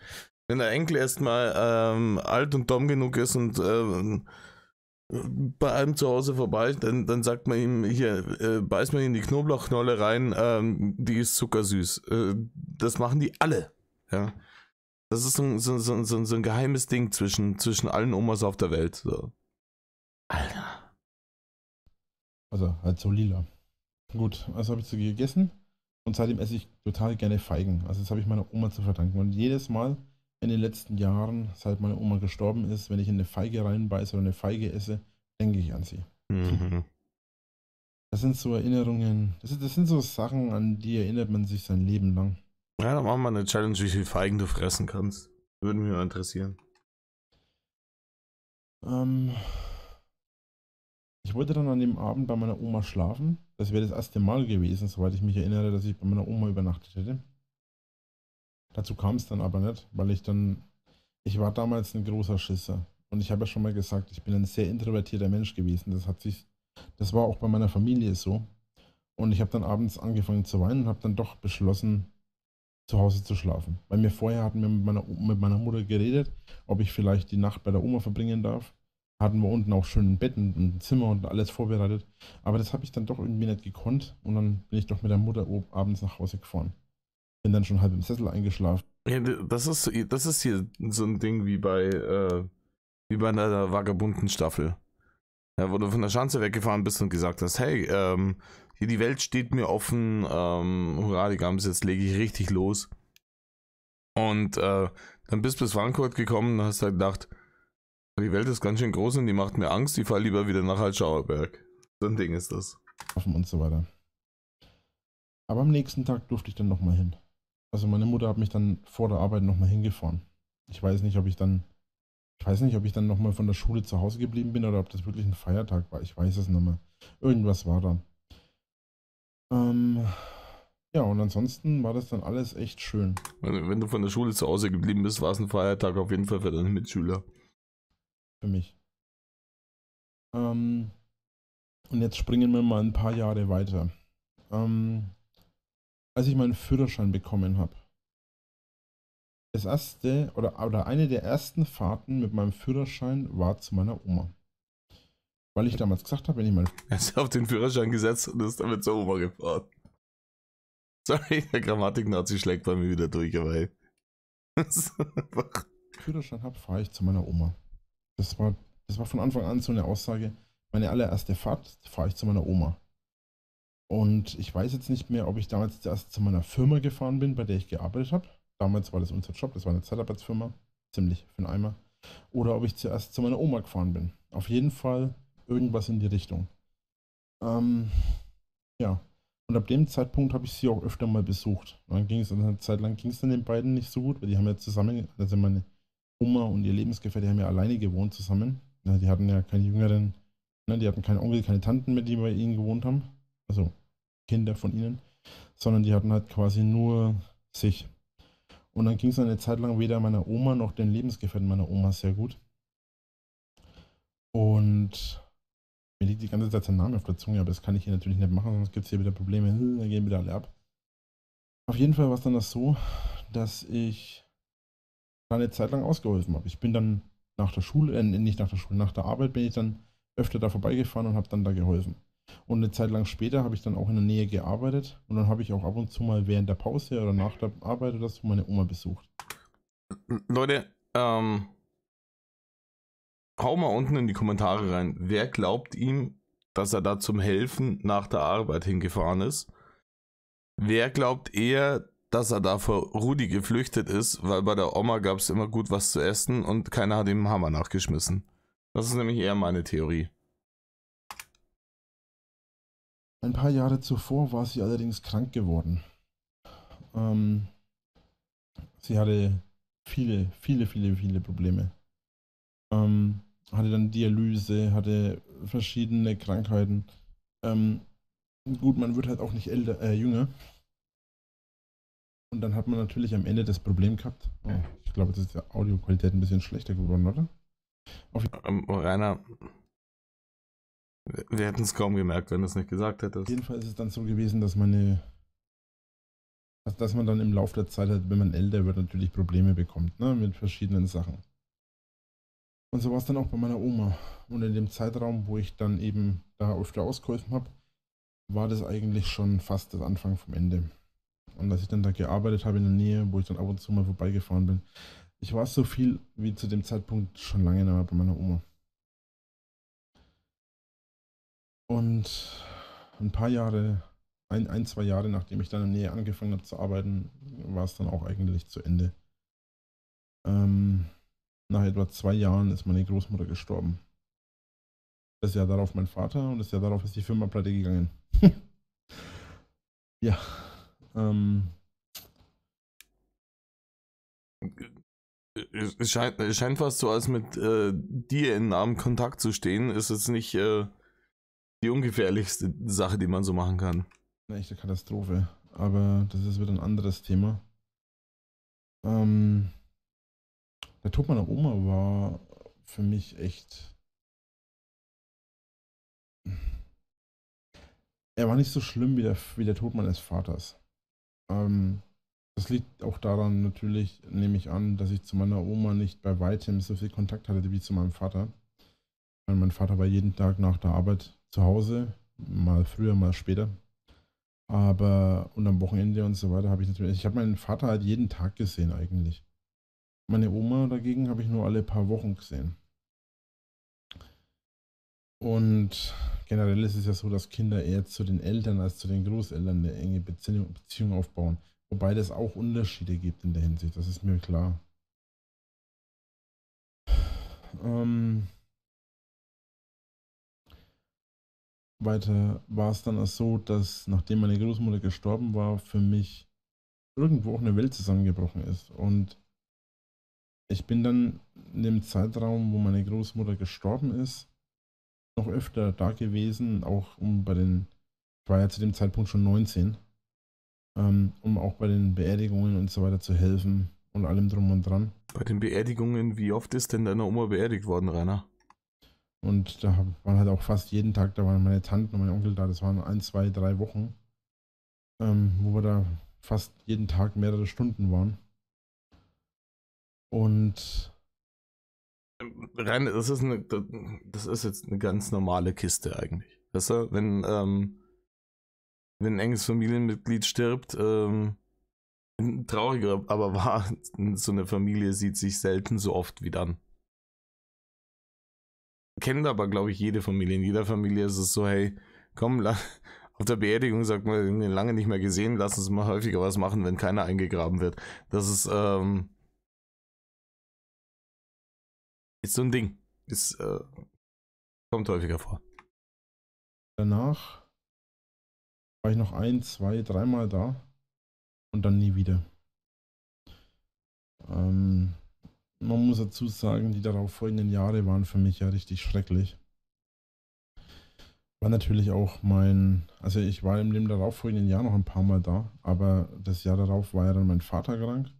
Wenn der Enkel erstmal alt und dumm genug ist und bei einem zu Hause vorbei, dann sagt man ihm, hier, beißt man in die Knoblauchknolle rein, die ist zuckersüß. Das machen die alle. Ja. Das ist so ein geheimes Ding zwischen allen Omas auf der Welt. So. Alter. Also halt so lila. Gut, also habe ich sie gegessen und seitdem esse ich total gerne Feigen. Also das habe ich meiner Oma zu verdanken. Und jedes Mal in den letzten Jahren, seit meine Oma gestorben ist, wenn ich in eine Feige reinbeiße oder eine Feige esse, denke ich an sie. Mhm. Das sind so Erinnerungen, das sind so Sachen, an die erinnert man sich sein Leben lang. Ja, dann machen wir eine Challenge, wie viel Feigen du fressen kannst. Würde mich mal interessieren. Ich wollte dann an dem Abend bei meiner Oma schlafen. Das wäre das erste Mal gewesen, soweit ich mich erinnere, dass ich bei meiner Oma übernachtet hätte. Dazu kam es dann aber nicht, weil ich war damals ein großer Schisser. Und ich habe ja schon mal gesagt, ich bin ein sehr introvertierter Mensch gewesen. Das war auch bei meiner Familie so. Und ich habe dann abends angefangen zu weinen und habe dann doch beschlossen, zu Hause zu schlafen. Weil mir vorher hatten wir mit meiner Mutter geredet, ob ich vielleicht die Nacht bei der Oma verbringen darf. Hatten wir unten auch schön ein Bett und ein Zimmer und alles vorbereitet. Aber das habe ich dann doch irgendwie nicht gekonnt. Und dann bin ich doch mit der Mutter abends nach Hause gefahren. Bin dann schon halb im Sessel eingeschlafen. Ja, das ist hier so ein Ding wie bei einer vagabunden Staffel. Ja, wo du von der Schanze weggefahren bist und gesagt hast, hey, hier die Welt steht mir offen, hurra, die Gams, jetzt lege ich richtig los. Und dann bist du bis Frankfurt gekommen und hast halt gedacht, die Welt ist ganz schön groß und die macht mir Angst, ich fahre lieber wieder nach Altschauerberg. So ein Ding ist das. Und so weiter. Aber am nächsten Tag durfte ich dann nochmal hin. Also meine Mutter hat mich dann vor der Arbeit nochmal hingefahren. Ich weiß nicht, ob ich dann nochmal von der Schule zu Hause geblieben bin oder ob das wirklich ein Feiertag war. Ich weiß es nicht mehr. Irgendwas war da. Ja, und ansonsten war das dann alles echt schön. Wenn du von der Schule zu Hause geblieben bist, war es ein Feiertag auf jeden Fall für deine Mitschüler. Für mich. Und jetzt springen wir mal ein paar Jahre weiter. Als ich meinen Führerschein bekommen habe. Das erste oder eine der ersten Fahrten mit meinem Führerschein war zu meiner Oma. Weil ich damals gesagt habe, wenn ich Hast du auf den Führerschein gesetzt und ist damit zur Oma gefahren. Sorry, der Grammatik-Nazi schlägt bei mir wieder durch, aber hey. Führerschein habe, fahre ich zu meiner Oma. Das war von Anfang an so eine Aussage. Meine allererste Fahrt fahre ich zu meiner Oma. Und ich weiß jetzt nicht mehr, ob ich damals zuerst zu meiner Firma gefahren bin, bei der ich gearbeitet habe. Damals war das unser Job, das war eine Zeitarbeitsfirma. Ziemlich für einen Eimer. Oder ob ich zuerst zu meiner Oma gefahren bin. Auf jeden Fall irgendwas in die Richtung. Ja. Und ab dem Zeitpunkt habe ich sie auch öfter mal besucht. Und dann ging es eine Zeit lang den beiden nicht so gut, weil die haben ja zusammen, also meine Oma und ihr Lebensgefährte haben ja alleine gewohnt zusammen. Ja, die hatten ja keine Jüngeren, ne, die hatten keinen Onkel, keine Tanten mehr, die bei ihnen gewohnt haben. Also Kinder von ihnen. sondern die hatten halt quasi nur sich. Und dann ging es eine Zeit lang weder meiner Oma noch den Lebensgefährten meiner Oma sehr gut. Und mir liegt die ganze Zeit sein Name auf der Zunge, aber das kann ich hier natürlich nicht machen, sonst gibt es hier wieder Probleme. Dann gehen wieder alle ab. Auf jeden Fall war es dann das so, dass ich da eine Zeit lang ausgeholfen habe. Ich bin dann nach der Schule, nicht nach der Schule, nach der Arbeit bin ich dann öfter da vorbeigefahren und habe dann da geholfen. Und eine Zeit lang später habe ich dann auch in der Nähe gearbeitet und dann habe ich auch ab und zu mal während der Pause oder nach der Arbeit oder so meine Oma besucht. Leute, hau mal unten in die Kommentare rein. Wer glaubt ihm, dass er da zum Helfen nach der Arbeit hingefahren ist? Wer glaubt eher, dass er da vor Rudi geflüchtet ist, weil bei der Oma gab es immer gut was zu essen und keiner hat ihm einen Hammer nachgeschmissen? Das ist nämlich eher meine Theorie. Ein paar Jahre zuvor war sie allerdings krank geworden. Sie hatte viele Probleme. Hatte dann Dialyse, hatte verschiedene Krankheiten. Gut, man wird halt auch nicht jünger. Und dann hat man natürlich am Ende das Problem gehabt. Oh, ich glaube, jetzt ist die Audioqualität ein bisschen schlechter geworden, oder? Rainer, wir hätten es kaum gemerkt, wenn du es nicht gesagt hättest. Auf jeden Fall ist es dann so gewesen, dass man dann im Laufe der Zeit, halt, wenn man älter wird, natürlich Probleme bekommt, ne, mit verschiedenen Sachen. Und so war es dann auch bei meiner Oma. Und in dem Zeitraum, wo ich dann eben da öfter ausgeholfen habe, war das eigentlich schon fast das Anfang vom Ende. Und als ich dann da gearbeitet habe in der Nähe, wo ich dann ab und zu mal vorbeigefahren bin, ich war so viel wie zu dem Zeitpunkt schon lange nicht mehr bei meiner Oma. Und ein paar Jahre, zwei Jahre, nachdem ich dann in der Nähe angefangen habe zu arbeiten, war es dann auch eigentlich zu Ende. Nach etwa 2 Jahren ist meine Großmutter gestorben. Das Jahr darauf mein Vater und das Jahr darauf ist die Firma pleite gegangen. Ja. Es scheint fast so, als mit dir in nahem Kontakt zu stehen, ist jetzt nicht die ungefährlichste Sache, die man so machen kann. Eine echte Katastrophe. Aber das ist wieder ein anderes Thema. Der Tod meiner Oma war für mich echt. Er war nicht so schlimm wie der Tod meines Vaters. Das liegt auch daran, natürlich, nehme ich an, dass ich zu meiner Oma nicht bei weitem so viel Kontakt hatte wie zu meinem Vater. Weil mein Vater war jeden Tag nach der Arbeit zu Hause, mal früher, mal später. Aber und am Wochenende und so weiter habe ich habe meinen Vater halt jeden Tag gesehen eigentlich. Meine Oma dagegen habe ich nur alle paar Wochen gesehen. Und generell ist es ja so, dass Kinder eher zu den Eltern als zu den Großeltern eine enge Beziehung aufbauen. Wobei es auch Unterschiede gibt in der Hinsicht, das ist mir klar. Weiter war es dann auch so, dass nachdem meine Großmutter gestorben war, für mich irgendwo auch eine Welt zusammengebrochen ist. Und ich bin dann in dem Zeitraum, wo meine Großmutter gestorben ist, noch öfter da gewesen, auch ich war ja zu dem Zeitpunkt schon 19, um auch bei den Beerdigungen und so weiter zu helfen und allem drum und dran. Bei den Beerdigungen, wie oft ist denn deine Oma beerdigt worden, Rainer? Und da waren halt auch fast jeden Tag, da waren meine Tanten und mein Onkel da, das waren 1, 2, 3 Wochen, wo wir da fast jeden Tag mehrere Stunden waren. Und Rainer, das ist jetzt eine ganz normale Kiste eigentlich. Weißt du, wenn ein enges Familienmitglied stirbt, trauriger, aber wahr, so eine Familie sieht sich selten so oft wie dann. Kennt aber, glaube ich, jede Familie. In jeder Familie ist es so, hey, komm, auf der Beerdigung sagt man, lange nicht mehr gesehen, lass uns mal häufiger was machen, wenn keiner eingegraben wird. Das ist so ein Ding. Kommt häufiger vor. danach war ich noch 1, 2, 3 Mal da und dann nie wieder. Man muss dazu sagen, die darauf folgenden Jahre waren für mich ja richtig schrecklich. war natürlich auch also ich war im darauffolgenden Jahr noch ein paar Mal da, aber das Jahr darauf war ja dann mein Vater krank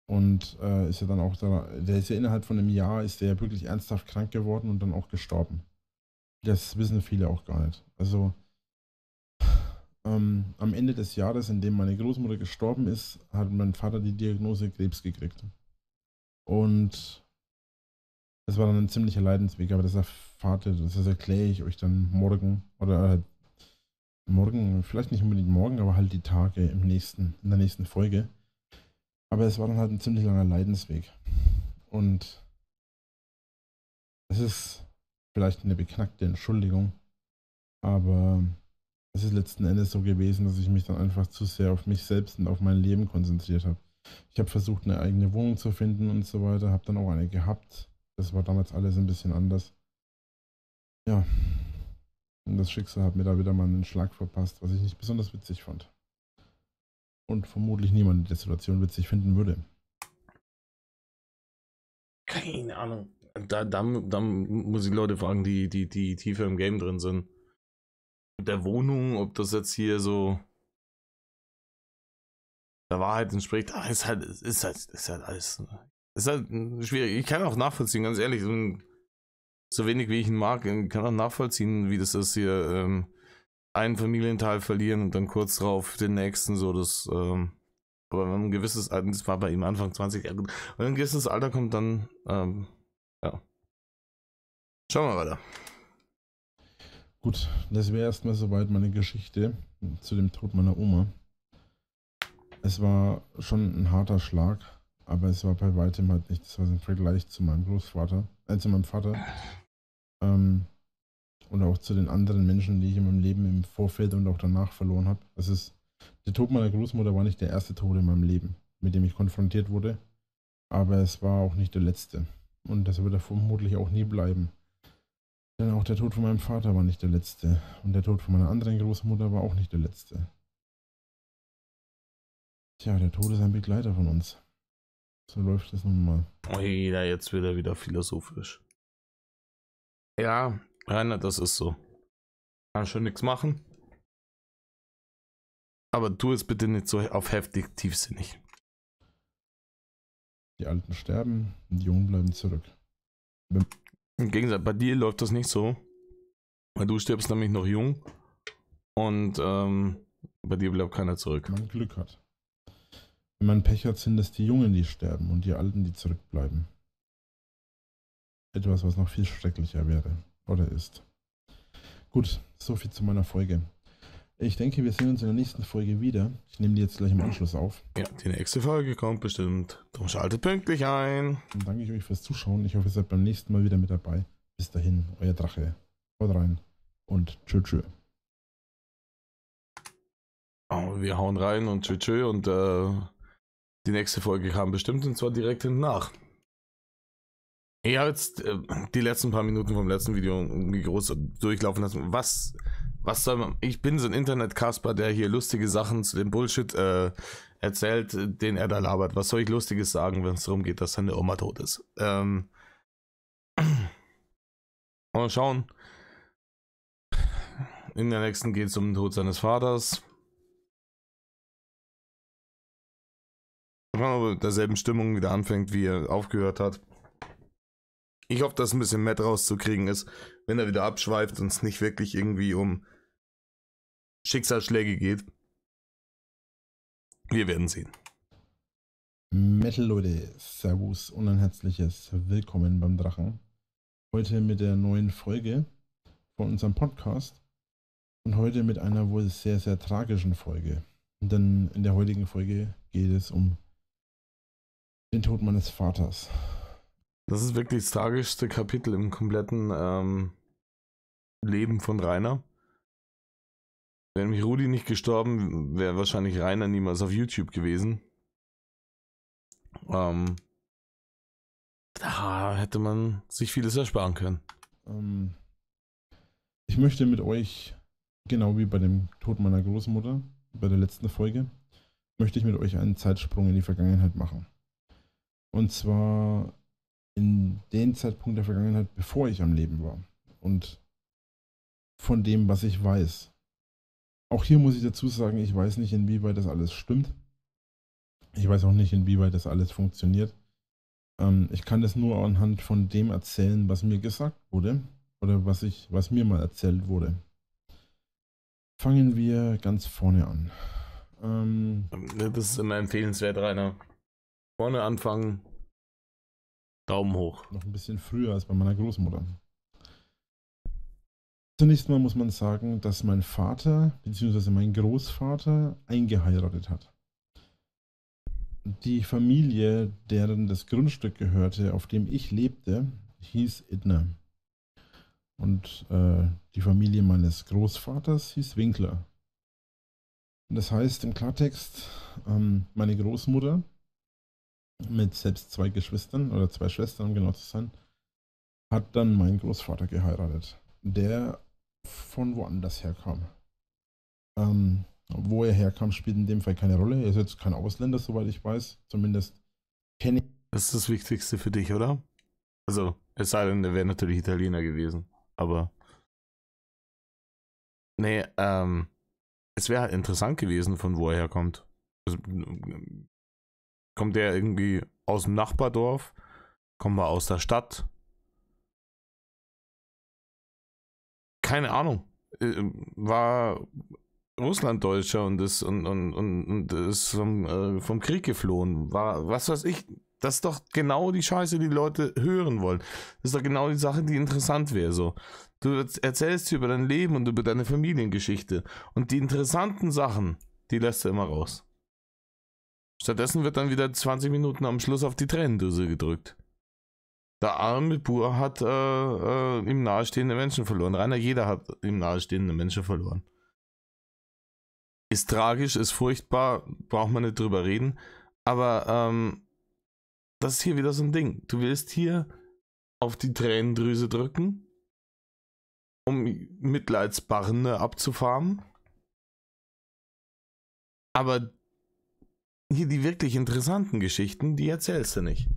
und ist ja dann auch der ist ja innerhalb von einem Jahr ist der ja wirklich ernsthaft krank geworden und dann auch gestorben. Das wissen viele auch gar nicht. Also am Ende des Jahres, in dem meine Großmutter gestorben ist, hat mein Vater die Diagnose Krebs gekriegt. Und das war dann ein ziemlicher Leidensweg, aber das erkläre ich euch dann morgen oder morgen, vielleicht nicht unbedingt morgen, aber halt die Tage in der nächsten Folge. Aber es war dann halt ein ziemlich langer Leidensweg. Und es ist vielleicht eine beknackte Entschuldigung, aber es ist letzten Endes so gewesen, dass ich mich dann einfach zu sehr auf mich selbst und auf mein Leben konzentriert habe. Ich habe versucht, eine eigene Wohnung zu finden und so weiter, habe dann auch eine gehabt. Das war damals alles ein bisschen anders. Ja, und das Schicksal hat mir da wieder mal einen Schlag verpasst, was ich nicht besonders witzig fand. Und vermutlich niemand in der Situation witzig finden würde. Keine Ahnung. Da muss ich Leute fragen, die tiefer im Game drin sind. Mit der Wohnung, ob das jetzt hier so der Wahrheit entspricht, ist halt alles. Ist halt schwierig. Ich kann auch nachvollziehen, ganz ehrlich. So wenig wie ich ihn mag, kann auch nachvollziehen, wie das ist hier. Einen Familienteil verlieren und dann kurz drauf den nächsten, so das. Aber wenn man ein gewisses Alter, das war bei ihm Anfang 20, ja gut. Wenn ein gewisses Alter kommt, dann. Ja. Schauen wir weiter. Gut, das wäre erstmal soweit meine Geschichte zu dem Tod meiner Oma. Es war schon ein harter Schlag, aber es war bei weitem halt nicht so im Vergleich zu meinem Großvater, zu meinem Vater. Und auch zu den anderen Menschen, die ich in meinem Leben im Vorfeld und auch danach verloren habe. Der Tod meiner Großmutter war nicht der erste Tod in meinem Leben, mit dem ich konfrontiert wurde, aber es war auch nicht der letzte. Und das wird er vermutlich auch nie bleiben. Denn auch der Tod von meinem Vater war nicht der letzte. Und der Tod von meiner anderen Großmutter war auch nicht der letzte. Tja, der Tod ist ein Begleiter von uns. So läuft es nun mal. Ui, da jetzt wird er wieder philosophisch. Ja, Rainer, das ist so. Kann schon nichts machen. Aber tu es bitte nicht so auf heftig tiefsinnig. Die Alten sterben und die Jungen bleiben zurück. Im Gegensatz, bei dir läuft das nicht so. Weil du stirbst nämlich noch jung. Und bei dir bleibt keiner zurück. Wenn man Glück hat. Wenn man Pech hat, sind es die Jungen, die sterben und die Alten, die zurückbleiben. Etwas, was noch viel schrecklicher wäre oder ist. Gut, soviel zu meiner Folge. Ich denke, wir sehen uns in der nächsten Folge wieder. Ich nehme die jetzt gleich im Anschluss auf. Ja, die nächste Folge kommt bestimmt. Darum schaltet pünktlich ein. Dann danke ich euch fürs Zuschauen. Ich hoffe, ihr seid beim nächsten Mal wieder mit dabei. Bis dahin, euer Drache. Haut rein und tschö. Oh, wir hauen rein und tschö und die nächste Folge kam bestimmt und zwar direkt hinten nach. Ich habe jetzt die letzten paar Minuten vom letzten Video irgendwie groß durchlaufen lassen. Was soll man? Ich bin so ein Internet-Kasper, der hier lustige Sachen zu dem Bullshit erzählt, den er da labert. Was soll ich Lustiges sagen, wenn es darum geht, dass seine Oma tot ist? Mal schauen. In der nächsten geht es um den Tod seines Vaters. Ob er mit derselben Stimmung wieder anfängt, wie er aufgehört hat. Ich hoffe, dass ein bisschen mehr rauszukriegen ist, wenn er wieder abschweift und es nicht wirklich irgendwie um Schicksalsschläge geht. Wir werden sehen. Metal Leute, Servus und ein herzliches Willkommen beim Drachen. Heute mit der neuen Folge von unserem Podcast und heute mit einer wohl sehr, sehr tragischen Folge. Denn in der heutigen Folge geht es um den Tod meines Vaters. Das ist wirklich das tragischste Kapitel im kompletten Leben von Rainer. Wäre nämlich Rudi nicht gestorben, wäre wahrscheinlich Rainer niemals auf YouTube gewesen. Da hätte man sich vieles ersparen können. Ich möchte mit euch, genau wie bei dem Tod meiner Großmutter, bei der letzten Folge, möchte ich mit euch einen Zeitsprung in die Vergangenheit machen. Und zwar in den Zeitpunkt der Vergangenheit, bevor ich am Leben war. Und von dem, was ich weiß. Auch hier muss ich dazu sagen, ich weiß nicht, inwieweit das alles stimmt. Ich weiß auch nicht, inwieweit das alles funktioniert. Ich kann das nur anhand von dem erzählen, was mir gesagt wurde oder was mir mal erzählt wurde. Fangen wir ganz vorne an. Das ist immer empfehlenswert, Rainer. Vorne anfangen, Daumen hoch. Noch ein bisschen früher als bei meiner Großmutter. Zunächst mal muss man sagen, dass mein Vater bzw. mein Großvater eingeheiratet hat. Die Familie, deren das Grundstück gehörte, auf dem ich lebte, hieß Idner. Und die Familie meines Großvaters hieß Winkler. Und das heißt im Klartext, meine Großmutter mit selbst 2 Geschwistern oder 2 Schwestern, um genau zu sein, hat dann meinen Großvater geheiratet, der von woanders herkam. Wo er herkam, spielt in dem Fall keine Rolle. Er ist jetzt kein Ausländer, soweit ich weiß. Zumindest kenne ich. Das ist das Wichtigste für dich, oder? Also, es sei denn, er wäre natürlich Italiener gewesen. Aber. Nee, es wäre halt interessant gewesen, von wo er herkommt. Also, kommt er irgendwie aus dem Nachbardorf? Kommt er aus der Stadt? Keine Ahnung. War Russlanddeutscher und ist vom Krieg geflohen. War, was weiß ich. Das ist doch genau die Scheiße, die Leute hören wollen. Das ist doch genau die Sache, die interessant wäre. So. Du erzählst dir über dein Leben und über deine Familiengeschichte. Und die interessanten Sachen, die lässt du immer raus. Stattdessen wird dann wieder 20 Minuten am Schluss auf die Tränendrüse gedrückt. Der arme Bur hat ihm nahestehende Menschen verloren. Rainer, jeder hat ihm nahestehende Menschen verloren. Ist tragisch, ist furchtbar, braucht man nicht drüber reden. Aber das ist hier wieder so ein Ding. Du willst hier auf die Tränendrüse drücken, um Mitleidsbarren abzufarmen. Aber hier die wirklich interessanten Geschichten, die erzählst du nicht.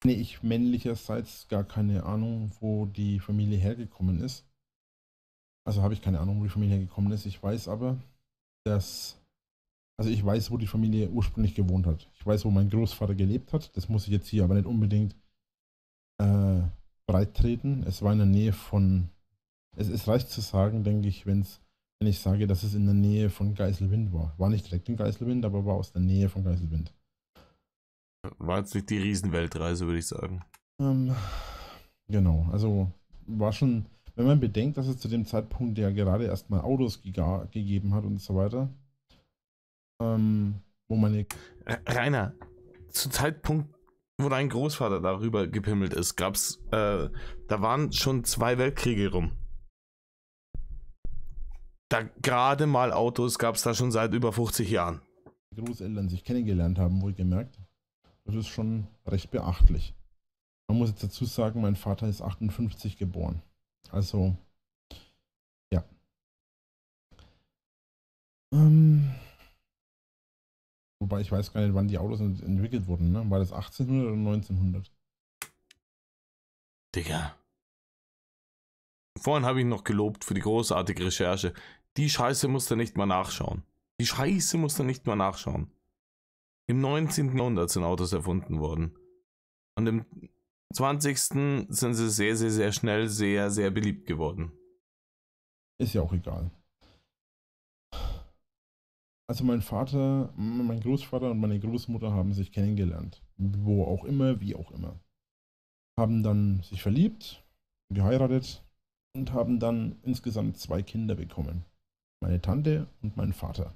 Nee, ich männlicherseits gar keine Ahnung, wo die Familie hergekommen ist. Also habe ich keine Ahnung, wo die Familie hergekommen ist. Ich weiß aber, also ich weiß, wo die Familie ursprünglich gewohnt hat. Ich weiß, wo mein Großvater gelebt hat. Das muss ich jetzt hier aber nicht unbedingt breit treten. Es war in der Nähe von, es reicht zu sagen, denke ich, wenn ich sage, dass es in der Nähe von Geiselwind war. War nicht direkt in Geiselwind, aber war aus der Nähe von Geiselwind. War jetzt nicht die Riesenweltreise, würde ich sagen. Genau, also war schon, wenn man bedenkt, dass es zu dem Zeitpunkt ja gerade erstmal Autos gegeben hat und so weiter, wo meine... Rainer, zu Zeitpunkt, wo dein Großvater darüber gepimmelt ist, gab's, da waren schon 2 Weltkriege rum. Da gerade mal Autos gab es da schon seit über 50 Jahren. Großeltern sich kennengelernt haben, wohlgemerkt. Das ist schon recht beachtlich. Man muss jetzt dazu sagen, mein Vater ist 58 geboren. Also, ja. Wobei ich weiß gar nicht, wann die Autos entwickelt wurden. Ne? War das 1800 oder 1900? Digga. Vorhin habe ich noch gelobt für die großartige Recherche. Die Scheiße musst du nicht mal nachschauen. Die Scheiße musst du nicht mal nachschauen. Im 19. Jahrhundert sind Autos erfunden worden. Und im 20. sind sie sehr, sehr, sehr schnell sehr, sehr beliebt geworden. Ist ja auch egal. Also mein Vater, mein Großvater und meine Großmutter haben sich kennengelernt. Wo auch immer, wie auch immer. Haben dann sich verliebt, geheiratet und haben dann insgesamt 2 Kinder bekommen. Meine Tante und mein Vater.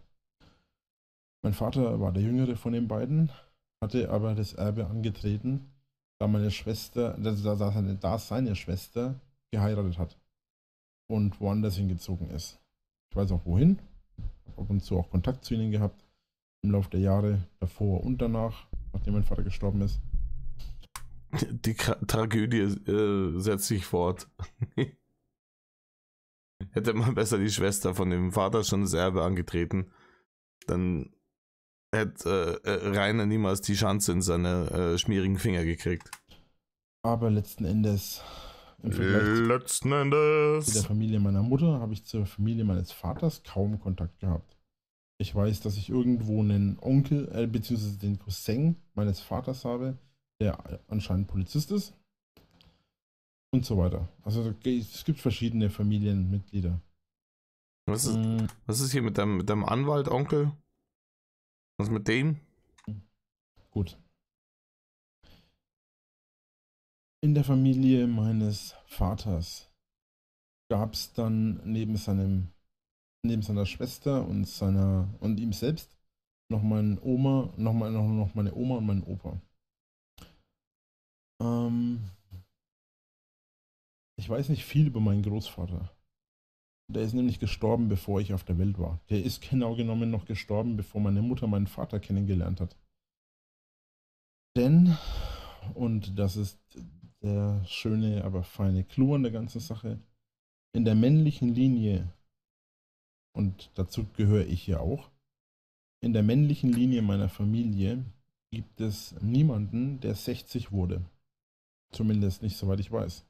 Mein Vater war der jüngere von den beiden, hatte aber das Erbe angetreten, da meine Schwester, da seine Schwester geheiratet hat und woanders hingezogen ist. Ich weiß auch wohin, habe ab und zu auch Kontakt zu ihnen gehabt, im Laufe der Jahre davor und danach, nachdem mein Vater gestorben ist. Die Tragödie setzt sich fort. Hätte man besser die Schwester von dem Vater schon das Erbe angetreten, dann hätte Rainer niemals die Chance in seine schmierigen Finger gekriegt. Aber letzten Endes im Vergleich Letzten zu der Endes. Familie meiner Mutter habe ich zur Familie meines Vaters kaum Kontakt gehabt. Ich weiß, dass ich irgendwo einen Onkel, beziehungsweise den Cousin meines Vaters habe, der anscheinend Polizist ist und so weiter. Also es gibt verschiedene Familienmitglieder. Was ist hier mit deinem Anwalt, Onkel? Was mit dem? Gut. In der Familie meines Vaters gab es dann neben seiner Schwester und ihm selbst noch meine Oma, noch meine Oma und meinen Opa. Ich weiß nicht viel über meinen Großvater. Der ist nämlich gestorben, bevor ich auf der Welt war. Der ist genau genommen noch gestorben, bevor meine Mutter meinen Vater kennengelernt hat. Denn, und das ist der schöne, aber feine Clou an der ganzen Sache, in der männlichen Linie, und dazu gehöre ich ja auch, in der männlichen Linie meiner Familie gibt es niemanden, der 60 wurde. Zumindest nicht, soweit ich weiß.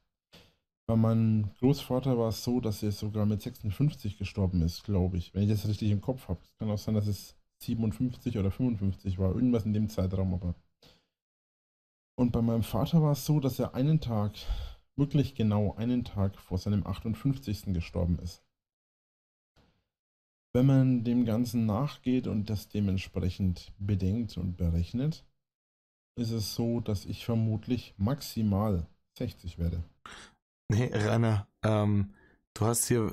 Bei meinem Großvater war es so, dass er sogar mit 56 gestorben ist, glaube ich. Wenn ich das richtig im Kopf habe. Es kann auch sein, dass es 57 oder 55 war. Irgendwas in dem Zeitraum aber. Und bei meinem Vater war es so, dass er einen Tag, wirklich genau einen Tag vor seinem 58. gestorben ist. Wenn man dem Ganzen nachgeht und das dementsprechend bedenkt und berechnet, ist es so, dass ich vermutlich maximal 60 werde. Nee, Rainer, du hast hier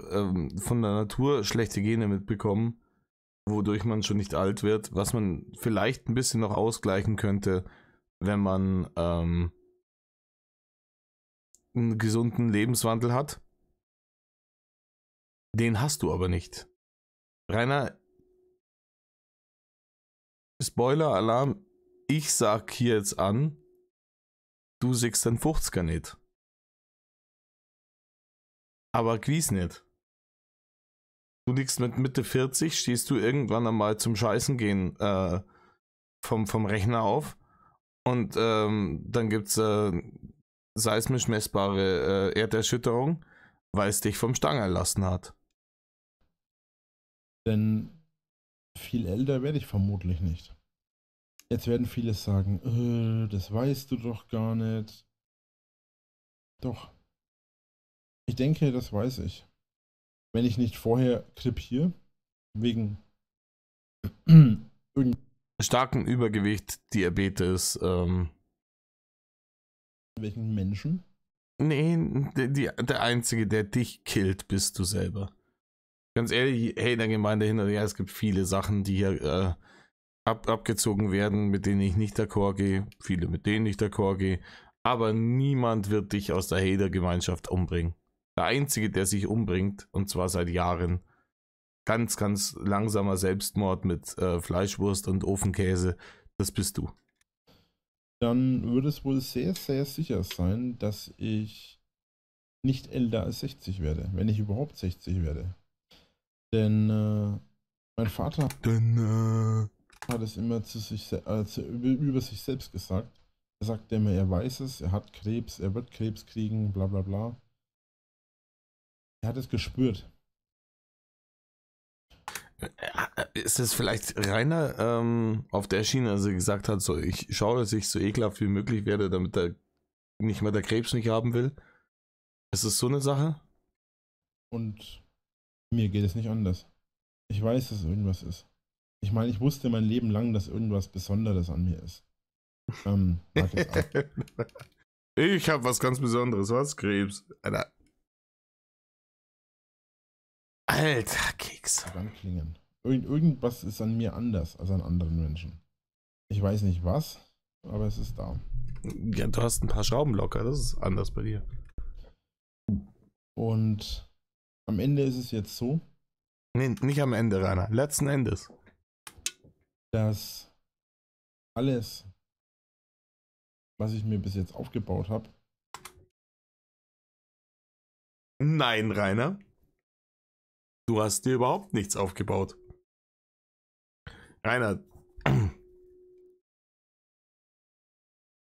von der Natur schlechte Gene mitbekommen, wodurch man schon nicht alt wird, was man vielleicht ein bisschen noch ausgleichen könnte, wenn man einen gesunden Lebenswandel hat. Den hast du aber nicht. Rainer, Spoiler-Alarm, ich sag hier jetzt an, du siehst dein 50er nicht. Aber gewiss nicht. Du liegst mit Mitte 40, stehst du irgendwann einmal zum Scheißen gehen vom Rechner auf und dann gibt's seismisch messbare Erderschütterung, weil es dich vom Stangerl lassen hat. Denn viel älter werde ich vermutlich nicht. Jetzt werden viele sagen, das weißt du doch gar nicht. Doch. Ich denke, das weiß ich. Wenn ich nicht vorher krepiere, wegen Starken Übergewicht, Diabetes, irgendwelchen Menschen. nee, der Einzige, der dich killt, bist du selber. Ganz ehrlich, hey, der Gemeinde hinter, ja, es gibt viele Sachen, die hier abgezogen werden, mit denen ich nicht d'accord gehe, viele mit denen ich d'accord gehe, aber niemand wird dich aus der Hater-Gemeinschaft umbringen. Der Einzige, der sich umbringt, und zwar seit Jahren, ganz, ganz langsamer Selbstmord mit Fleischwurst und Ofenkäse, das bist du. Dann würde es wohl sehr, sehr sicher sein, dass ich nicht älter als 60 werde, wenn ich überhaupt 60 werde. Denn mein Vater hat es immer über sich selbst gesagt. Er sagt immer, er weiß es, er hat Krebs, er wird Krebs kriegen, bla bla bla. Er hat es gespürt. Ist es vielleicht Rainer auf der Schiene, als er gesagt hat, so ich schaue, dass ich so ekelhaft wie möglich werde, damit er nicht mehr der Krebs nicht haben will? Ist es so eine Sache? Und mir geht es nicht anders. Ich weiß, dass irgendwas ist. Ich meine, ich wusste mein Leben lang, dass irgendwas Besonderes an mir ist. Ich habe was ganz Besonderes. Was? Krebs. Alter Keks. Klingen. Irgendwas ist an mir anders als an anderen Menschen. Ich weiß nicht was, aber es ist da. Ja, du hast ein paar Schrauben locker. Das ist anders bei dir. Und am Ende ist es jetzt so. Nee, nicht am Ende, Rainer. Letzten Endes. Dass alles, was ich mir bis jetzt aufgebaut habe. Nein, Rainer. Du hast dir überhaupt nichts aufgebaut. Rainer,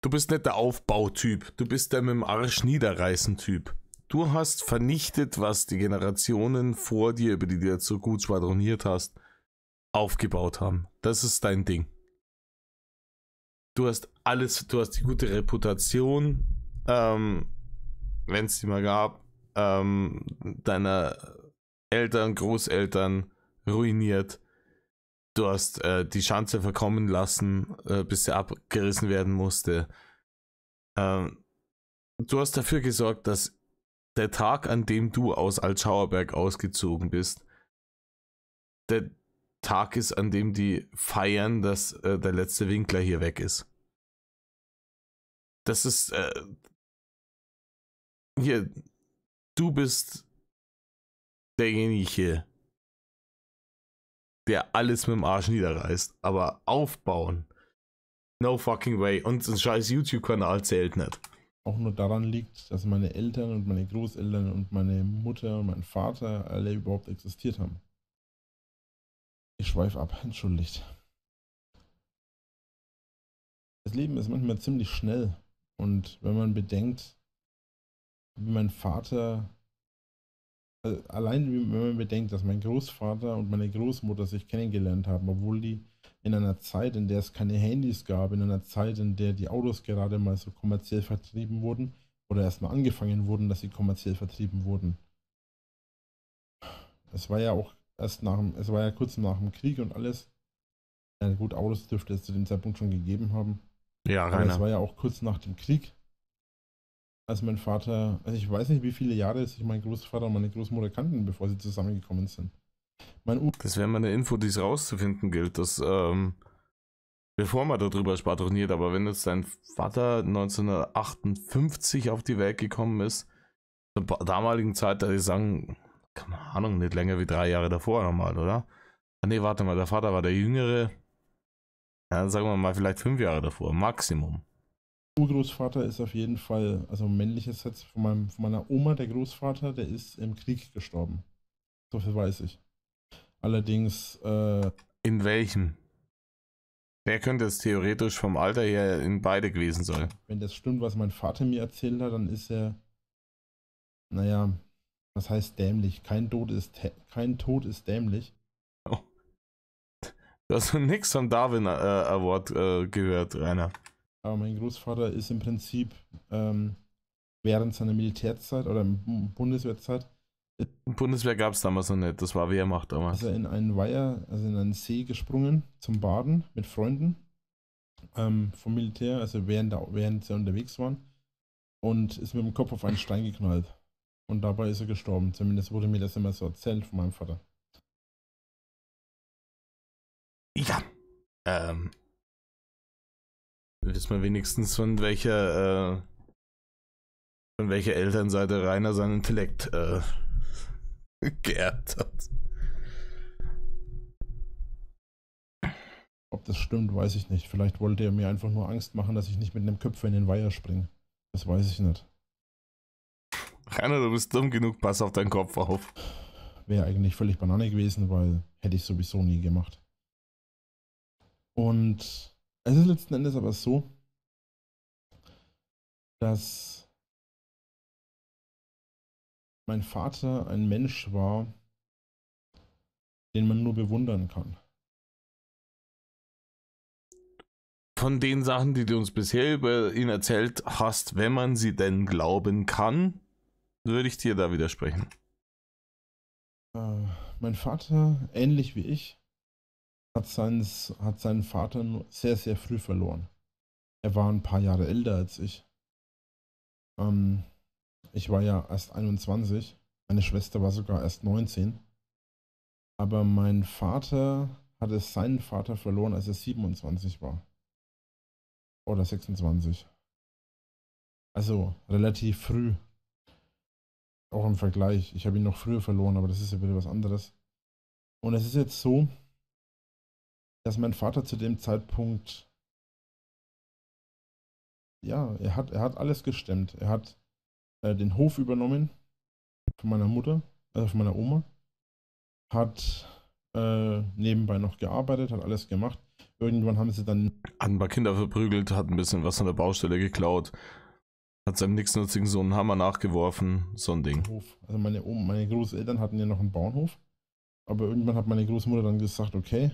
du bist nicht der Aufbautyp. Du bist der mit dem Arsch niederreißen Typ. Du hast vernichtet, was die Generationen vor dir, über die du jetzt so gut schwadroniert hast, aufgebaut haben. Das ist dein Ding. Du hast alles, du hast die gute Reputation, wenn es die mal gab, deiner Eltern, Großeltern ruiniert. Du hast die Schanze verkommen lassen, bis sie abgerissen werden musste. Du hast dafür gesorgt, dass der Tag, an dem du aus Altschauerberg ausgezogen bist, der Tag ist, an dem die feiern, dass der letzte Winkler hier weg ist. Das ist hier, du bist derjenige, der alles mit dem Arsch niederreißt, aber aufbauen, no fucking way. Und ein scheiß YouTube-Kanal zählt nicht. Auch nur daran liegt, dass meine Eltern und meine Großeltern und meine Mutter und mein Vater alle überhaupt existiert haben. Ich schweife ab, entschuldigt. Das Leben ist manchmal ziemlich schnell und wenn man bedenkt, wie mein Vater, allein wenn man bedenkt, dass mein Großvater und meine Großmutter sich kennengelernt haben, obwohl die in einer Zeit, in der es keine Handys gab, in einer Zeit, in der die Autos gerade mal so kommerziell vertrieben wurden oder erst mal angefangen wurden, dass sie kommerziell vertrieben wurden. Es war ja auch es war ja kurz nach dem Krieg und alles. Ja, gut, Autos dürfte es zu dem Zeitpunkt schon gegeben haben. Ja, Aber Rainer. es war ja auch kurz nach dem Krieg, als mein Vater, also ich weiß nicht, wie viele Jahre sich mein Großvater und meine Großmutter kannten, bevor sie zusammengekommen sind. Das wäre mal eine Info, die es rauszufinden gilt, dass, bevor man darüber schwadroniert, aber wenn jetzt dein Vater 1958 auf die Welt gekommen ist, zur damaligen Zeit, da ich sagen, keine Ahnung, nicht länger wie 3 Jahre davor nochmal, oder? Nee, warte mal, der Vater war der Jüngere, ja, sagen wir mal vielleicht 5 Jahre davor, Maximum. Urgroßvater ist auf jeden Fall, also männliches Herz von meiner Oma, der Großvater, der ist im Krieg gestorben. So viel weiß ich. Allerdings, In welchem? Der könnte es theoretisch vom Alter her in beide gewesen sein. wenn das stimmt, was mein Vater mir erzählt hat, dann ist er, naja, was heißt dämlich? Kein Tod ist dämlich. Oh. Du hast nix vom Darwin Award gehört, Rainer. Aber mein Großvater ist im Prinzip während seiner Militärzeit oder Bundeswehrzeit Bundeswehr gab es damals noch nicht, das war Wehrmacht damals. ist er in einen Weiher, also in einen See gesprungen zum Baden mit Freunden vom Militär, also während sie unterwegs waren und ist mit dem Kopf auf einen Stein geknallt. Und dabei ist er gestorben. Zumindest wurde mir das immer so erzählt von meinem Vater. Ja. Wissen wir wenigstens von welcher Elternseite Rainer seinen Intellekt geerbt hat. Ob das stimmt, weiß ich nicht. Vielleicht wollte er mir einfach nur Angst machen, dass ich nicht mit einem Köpfer in den Weiher springe. Das weiß ich nicht. Rainer, du bist dumm genug, pass auf deinen Kopf auf. Wäre eigentlich völlig Banane gewesen, weil hätte ich sowieso nie gemacht. Und es ist letzten Endes aber so, dass mein Vater ein Mensch war, den man nur bewundern kann. Von den Sachen, die du uns bisher über ihn erzählt hast, wenn man sie denn glauben kann, würde ich dir da widersprechen. Mein Vater, ähnlich wie ich, hat seinen Vater sehr, sehr früh verloren. Er war ein paar Jahre älter als ich. Ich war ja erst 21, meine Schwester war sogar erst 19. Aber mein Vater hatte seinen Vater verloren, als er 27 war. Oder 26. Also relativ früh. Auch im Vergleich. Ich habe ihn noch früher verloren, aber das ist ja wieder was anderes. Und es ist jetzt so, dass mein Vater zu dem Zeitpunkt, ja, er hat alles gestemmt. Er hat den Hof übernommen von meiner Mutter, also von meiner Oma. Hat nebenbei noch gearbeitet, hat alles gemacht. Irgendwann haben sie dann Hat ein paar Kinder verprügelt, hat ein bisschen was von der Baustelle geklaut. Hat seinem nichtsnutzigen Sohn einen Hammer nachgeworfen, so ein Ding. Hof. Also meine Großeltern hatten ja noch einen Bauernhof, aber irgendwann hat meine Großmutter dann gesagt, okay,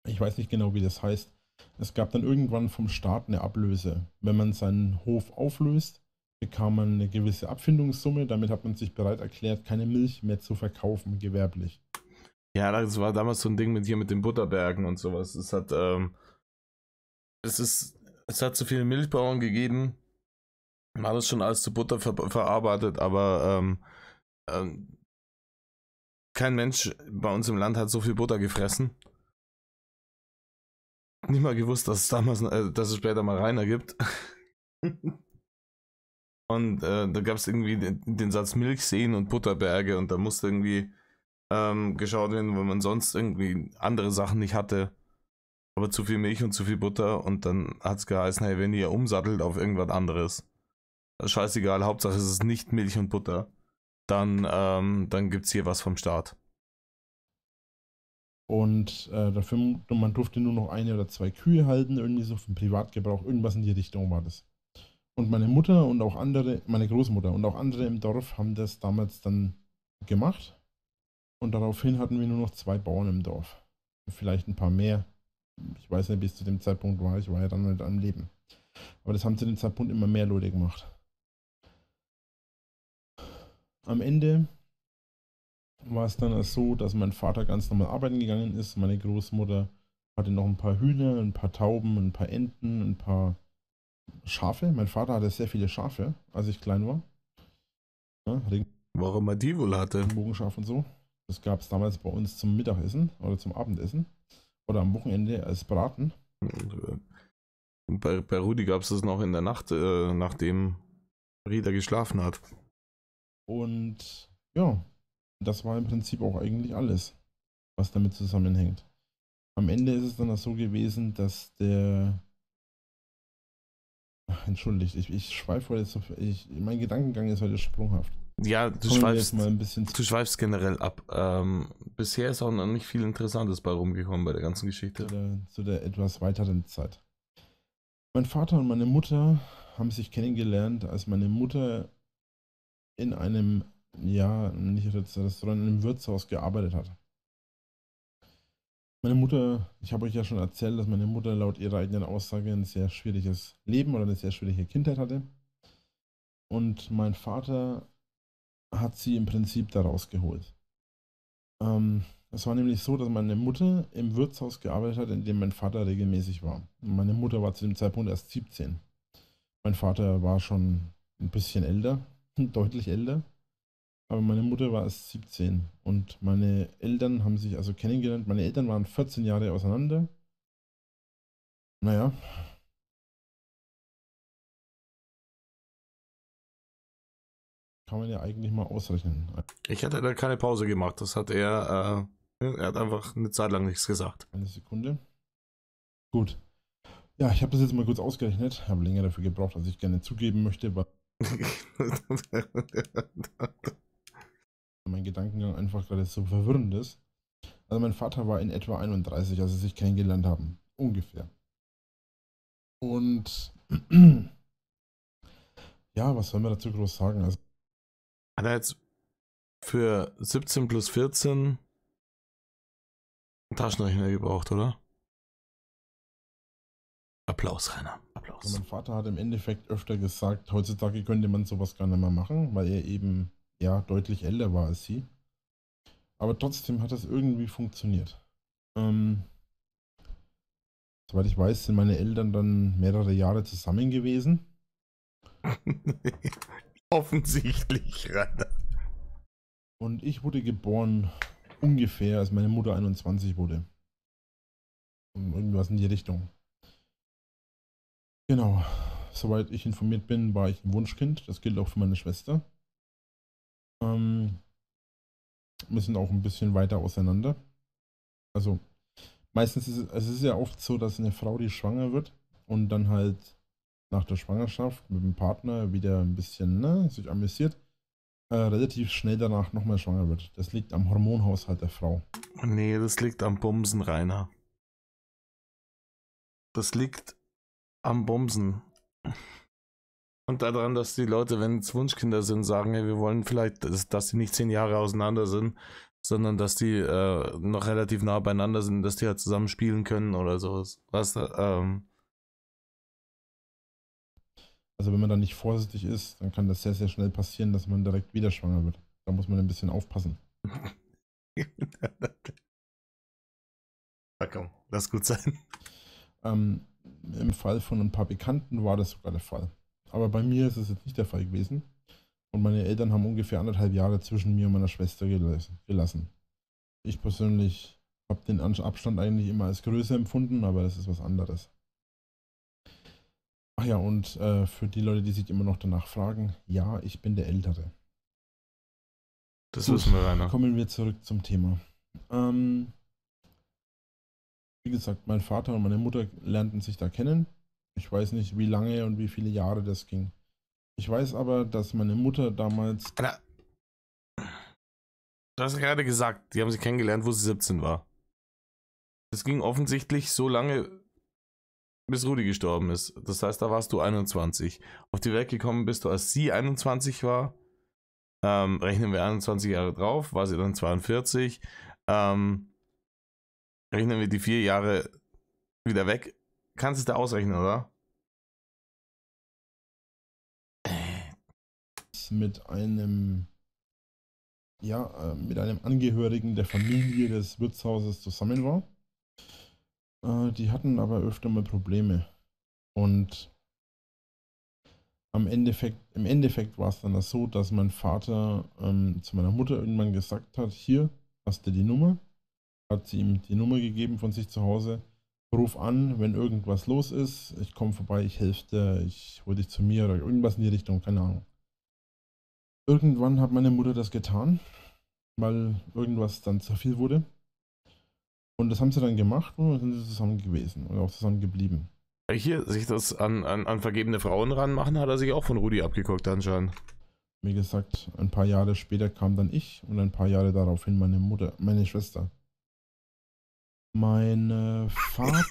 ich weiß nicht genau, wie das heißt. Es gab dann irgendwann vom Staat eine Ablöse. Wenn man seinen Hof auflöst, bekam man eine gewisse Abfindungssumme. Damit hat man sich bereit erklärt, keine Milch mehr zu verkaufen, gewerblich. Ja, das war damals so ein Ding mit hier mit den Butterbergen und sowas. Es hat zu viele Milchbauern gegeben. Man hat es schon alles zu Butter verarbeitet, aber kein Mensch bei uns im Land hat so viel Butter gefressen. Nicht mal gewusst, dass es später mal Rainer gibt. Und da gab es irgendwie den Satz Milchseen und Butterberge und da musste irgendwie geschaut werden, weil man sonst irgendwie andere Sachen nicht hatte. Aber zu viel Milch und zu viel Butter und dann hat es geheißen, hey, wenn ihr umsattelt auf irgendwas anderes, scheißegal, Hauptsache es ist nicht Milch und Butter, dann gibt es hier was vom Staat. Und man durfte nur noch 1 oder 2 Kühe halten, irgendwie so für den Privatgebrauch, irgendwas in die Richtung war das. Und meine Mutter und auch andere, meine Großmutter und auch andere im Dorf haben das damals dann gemacht. Und daraufhin hatten wir nur noch 2 Bauern im Dorf. Vielleicht ein paar mehr. Ich weiß nicht, bis zu dem Zeitpunkt war. Ich war ja dann nicht am Leben. Aber das haben zu dem Zeitpunkt immer mehr Leute gemacht. Am Ende war es dann so, dass mein Vater ganz normal arbeiten gegangen ist. Meine Großmutter hatte noch ein paar Hühner, ein paar Tauben, ein paar Enten, ein paar Schafe. Mein Vater hatte sehr viele Schafe, als ich klein war. Ja, Warum er die wohl hatte? Regenbogenschaf und so. Das gab es damals bei uns zum Mittagessen oder zum Abendessen. Oder am Wochenende als Braten. Bei Rudi gab es das noch in der Nacht, nachdem Rita geschlafen hat. Und ja, das war im Prinzip auch eigentlich alles, was damit zusammenhängt. Am Ende ist es dann so gewesen, dass entschuldigt, ich schweife heute so. Mein Gedankengang ist heute sprunghaft. Ja, du schweifst generell ab. Bisher ist auch noch nicht viel Interessantes bei rumgekommen bei der ganzen Geschichte. Zu der etwas weiteren Zeit. Mein Vater und meine Mutter haben sich kennengelernt, als meine Mutter in einem, ja, nicht Restaurant, in einem Wirtshaus gearbeitet hat. Meine Mutter, ich habe euch ja schon erzählt, dass meine Mutter laut ihrer eigenen Aussage ein sehr schwieriges Leben oder eine sehr schwierige Kindheit hatte. Und mein Vater hat sie im Prinzip da rausgeholt. Es war nämlich so, dass meine Mutter im Wirtshaus gearbeitet hat, in dem mein Vater regelmäßig war. Und meine Mutter war zu dem Zeitpunkt erst 17. Mein Vater war schon ein bisschen älter, deutlich älter. Aber meine Mutter war erst 17 und meine Eltern haben sich also kennengelernt. Meine Eltern waren 14 Jahre auseinander. Naja. Kann man ja eigentlich mal ausrechnen. Ich hatte da keine Pause gemacht. Das hat er hat einfach eine Zeit lang nichts gesagt. Eine Sekunde. Gut. Ja, ich habe das jetzt mal kurz ausgerechnet. Ich habe länger dafür gebraucht, als ich gerne zugeben möchte, aber mein Gedankengang einfach gerade so verwirrend ist. Also mein Vater war in etwa 31, als sie sich kennengelernt haben. Ungefähr. Und ja, was soll man dazu groß sagen? Also, hat er jetzt für 17 plus 14 einen Taschenrechner gebraucht, oder? Applaus, Rainer. Applaus. Also mein Vater hat im Endeffekt öfter gesagt, heutzutage könnte man sowas gar nicht mehr machen, weil er eben ja deutlich älter war als sie. Aber trotzdem hat das irgendwie funktioniert. Soweit ich weiß, sind meine Eltern dann mehrere Jahre zusammen gewesen. Offensichtlich, Rainer. Und ich wurde geboren ungefähr, als meine Mutter 21 wurde. Und irgendwas in die Richtung. Genau. Soweit ich informiert bin, war ich ein Wunschkind. Das gilt auch für meine Schwester. Wir sind auch ein bisschen weiter auseinander. Also meistens es ist ja oft so, dass eine Frau, die schwanger wird und dann halt nach der Schwangerschaft mit dem Partner wieder ein bisschen sich amüsiert, relativ schnell danach nochmal schwanger wird. Das liegt am Hormonhaushalt der Frau. Nee, das liegt am Bumsen, Rainer. Das liegt am Bumsen. Und daran, dass die Leute, wenn es Wunschkinder sind, sagen, hey, wir wollen vielleicht, dass die nicht 10 Jahre auseinander sind, sondern dass die noch relativ nah beieinander sind, dass die halt zusammen spielen können oder sowas. Weißt du? Also wenn man da nicht vorsichtig ist, dann kann das sehr, sehr schnell passieren, dass man direkt wieder schwanger wird. Da muss man ein bisschen aufpassen. Na komm, lass gut sein. Im Fall von ein paar Bekannten war das sogar der Fall. Aber bei mir ist es jetzt nicht der Fall gewesen. Und meine Eltern haben ungefähr 1,5 Jahre zwischen mir und meiner Schwester gelassen. Ich persönlich habe den Abstand eigentlich immer als größer empfunden, aber das ist was anderes. Ach ja, und für die Leute, die sich immer noch danach fragen, ja, ich bin der Ältere. Das wissen wir, Rainer. Kommen wir zurück zum Thema. Wie gesagt, mein Vater und meine Mutter lernten sich da kennen. Ich weiß nicht, wie lange und wie viele Jahre das ging. Ich weiß aber, dass meine Mutter damals... Alter, du hast gerade gesagt, die haben sich kennengelernt, wo sie 17 war. Es ging offensichtlich so lange, bis Rudi gestorben ist. Das heißt, da warst du 21. Auf die Welt gekommen bist du, als sie 21 war. Rechnen wir 21 Jahre drauf, war sie dann 42. Rechnen wir die 4 Jahre wieder weg. Kannst du es da ausrechnen, oder? Mit einem, mit einem Angehörigen der Familie des Wirtshauses zusammen war. Die hatten aber öfter mal Probleme. Und im Endeffekt war es dann so, dass mein Vater zu meiner Mutter irgendwann gesagt hat, hier hast du die Nummer. Hat sie ihm die Nummer gegeben von sich zu Hause. Ruf an, wenn irgendwas los ist. Ich komme vorbei, ich helfe dir, ich hole dich zu mir oder irgendwas in die Richtung, keine Ahnung. Irgendwann hat meine Mutter das getan, weil irgendwas dann zu viel wurde. Und das haben sie dann gemacht und dann sind sie zusammen gewesen und auch zusammen geblieben. Hier, sich das an vergebene Frauen ranmachen, hat er sich auch von Rudi abgeguckt anscheinend. Wie gesagt, ein paar Jahre später kam dann ich und ein paar Jahre daraufhin meine Schwester. Meine Vater...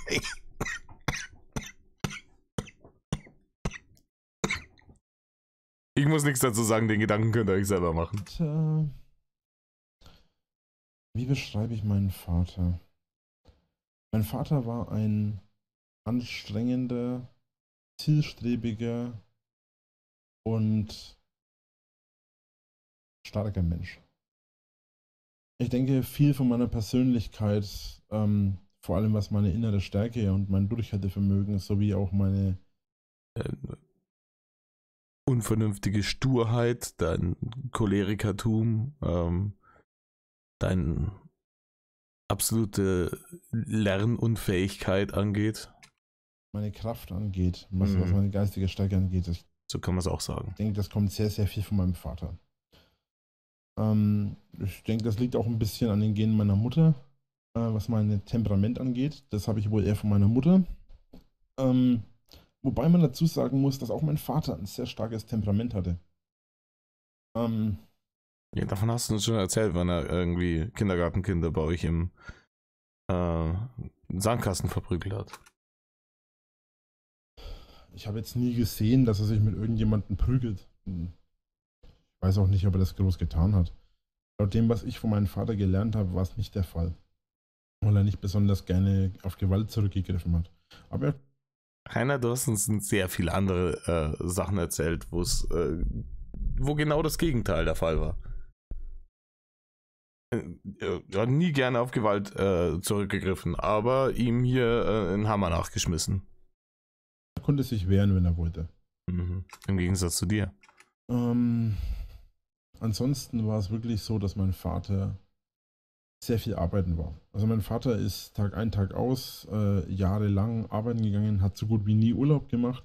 Ich muss nichts dazu sagen, den Gedanken könnt ihr euch selber machen. Wie beschreibe ich meinen Vater? Mein Vater war ein anstrengender, zielstrebiger und starker Mensch. Ich denke, viel von meiner Persönlichkeit, vor allem was meine innere Stärke und mein Durchhaltevermögen sowie auch meine Unvernünftige Sturheit, dein Cholerikertum, deine absolute Lernunfähigkeit angeht. Meine Kraft angeht, was meine geistige Stärke angeht. So kann man es auch sagen. Ich denke, das kommt sehr, sehr viel von meinem Vater. Ich denke, das liegt auch ein bisschen an den Genen meiner Mutter, was mein Temperament angeht. Das habe ich wohl eher von meiner Mutter. Wobei man dazu sagen muss, dass auch mein Vater ein sehr starkes Temperament hatte. Ja, davon hast du uns schon erzählt, wenn er irgendwie Kindergartenkinder bei euch im Sandkasten verprügelt hat. Ich habe jetzt nie gesehen, dass er sich mit irgendjemandem prügelt. Ich weiß auch nicht, ob er das groß getan hat. Laut dem, was ich von meinem Vater gelernt habe, war es nicht der Fall. Weil er nicht besonders gerne auf Gewalt zurückgegriffen hat. Aber Rainer, du hast uns sehr viele andere Sachen erzählt, wo genau das Gegenteil der Fall war. Er hat nie gerne auf Gewalt zurückgegriffen, aber ihm hier einen Hammer nachgeschmissen. er konnte sich wehren, wenn er wollte. Mhm. Im Gegensatz zu dir. Ansonsten war es wirklich so, dass mein Vater sehr viel arbeiten war. Also mein Vater ist Tag ein, Tag aus, jahrelang arbeiten gegangen, hat so gut wie nie Urlaub gemacht.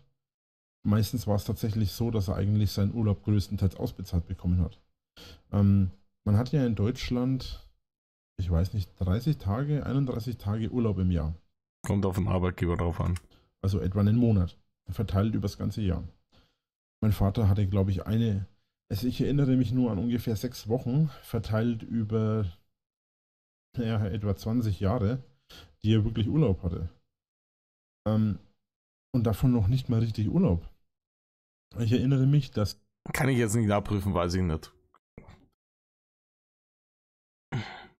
Meistens war es tatsächlich so, dass er eigentlich seinen Urlaub größtenteils ausbezahlt bekommen hat. Man hat ja in Deutschland, ich weiß nicht, 30 Tage, 31 Tage Urlaub im Jahr. Kommt auf den Arbeitgeber drauf an. Also etwa einen Monat, verteilt über das ganze Jahr. Mein Vater hatte, glaube ich, ich erinnere mich nur an ungefähr 6 Wochen, verteilt über etwa 20 Jahre, die er wirklich Urlaub hatte. Und davon noch nicht mal richtig Urlaub. Ich erinnere mich, dass Kann ich jetzt nicht nachprüfen, weiß ich nicht.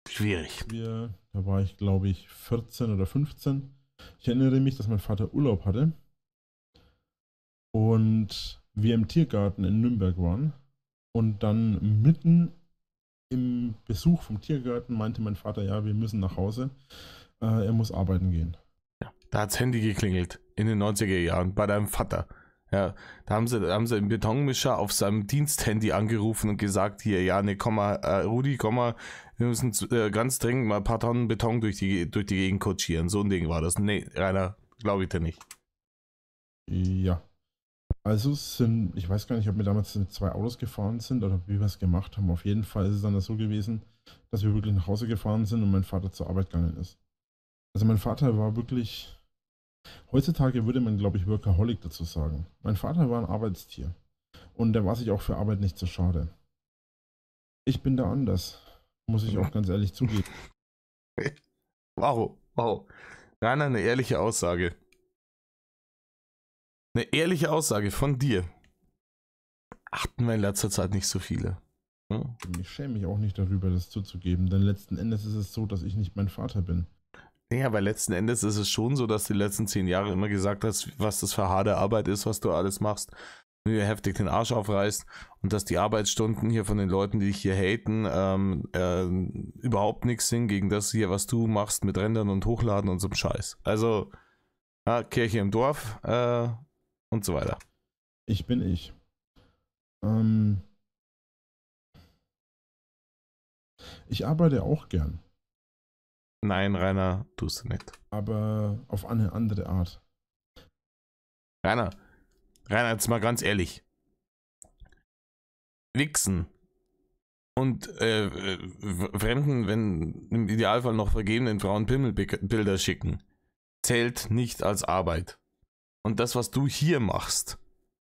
Schwierig. da war ich glaube ich 14 oder 15. Ich erinnere mich, dass mein Vater Urlaub hatte und wir im Tiergarten in Nürnberg waren und dann mitten im Besuch vom Tiergarten meinte mein Vater, ja, wir müssen nach Hause, er muss arbeiten gehen. Ja, da hat's Handy geklingelt in den 90er Jahren bei deinem Vater. Ja, da haben sie einen Betonmischer auf seinem Diensthandy angerufen und gesagt, hier, Jane, komm mal, Rudi, komm mal, wir müssen ganz dringend mal ein paar Tonnen Beton durch die Gegend kutschieren. So ein Ding war das. Nee, Rainer, glaube ich dir nicht. Ja, also ich weiß gar nicht, ob wir damals mit 2 Autos gefahren sind oder wie wir es gemacht haben. Auf jeden Fall ist es dann so gewesen, dass wir wirklich nach Hause gefahren sind und mein Vater zur Arbeit gegangen ist. Also mein Vater war wirklich, heutzutage würde man glaube ich Workaholic dazu sagen. Mein Vater war ein Arbeitstier und der war sich auch für Arbeit nicht so schade. Ich bin da anders, muss ich auch ganz ehrlich zugeben. Wow, wow. Rainer, eine ehrliche Aussage. Eine ehrliche Aussage von dir. Achten wir in letzter Zeit nicht so viele. Hm? Ich schäme mich auch nicht darüber, das zuzugeben, denn letzten Endes ist es so, dass ich nicht mein Vater bin. Ja, aber letzten Endes ist es schon so, dass du die letzten 10 Jahre immer gesagt hast, was das für harte Arbeit ist, was du alles machst, wie du heftig den Arsch aufreißt und dass die Arbeitsstunden hier von den Leuten, die dich hier haten, überhaupt nichts sind gegen das hier, was du machst mit Rendern und Hochladen und so einem Scheiß. Also, ja, Kirche im Dorf und so weiter. Ich bin ich. Ähm, Ich arbeite auch gern, Nein, Rainer, tust du nicht. aber auf eine andere Art. Rainer, jetzt mal ganz ehrlich. Wichsen und Fremden, wenn im Idealfall noch vergebenen Frauen Pimmelbilder schicken, zählt nicht als Arbeit. Und das, was du hier machst,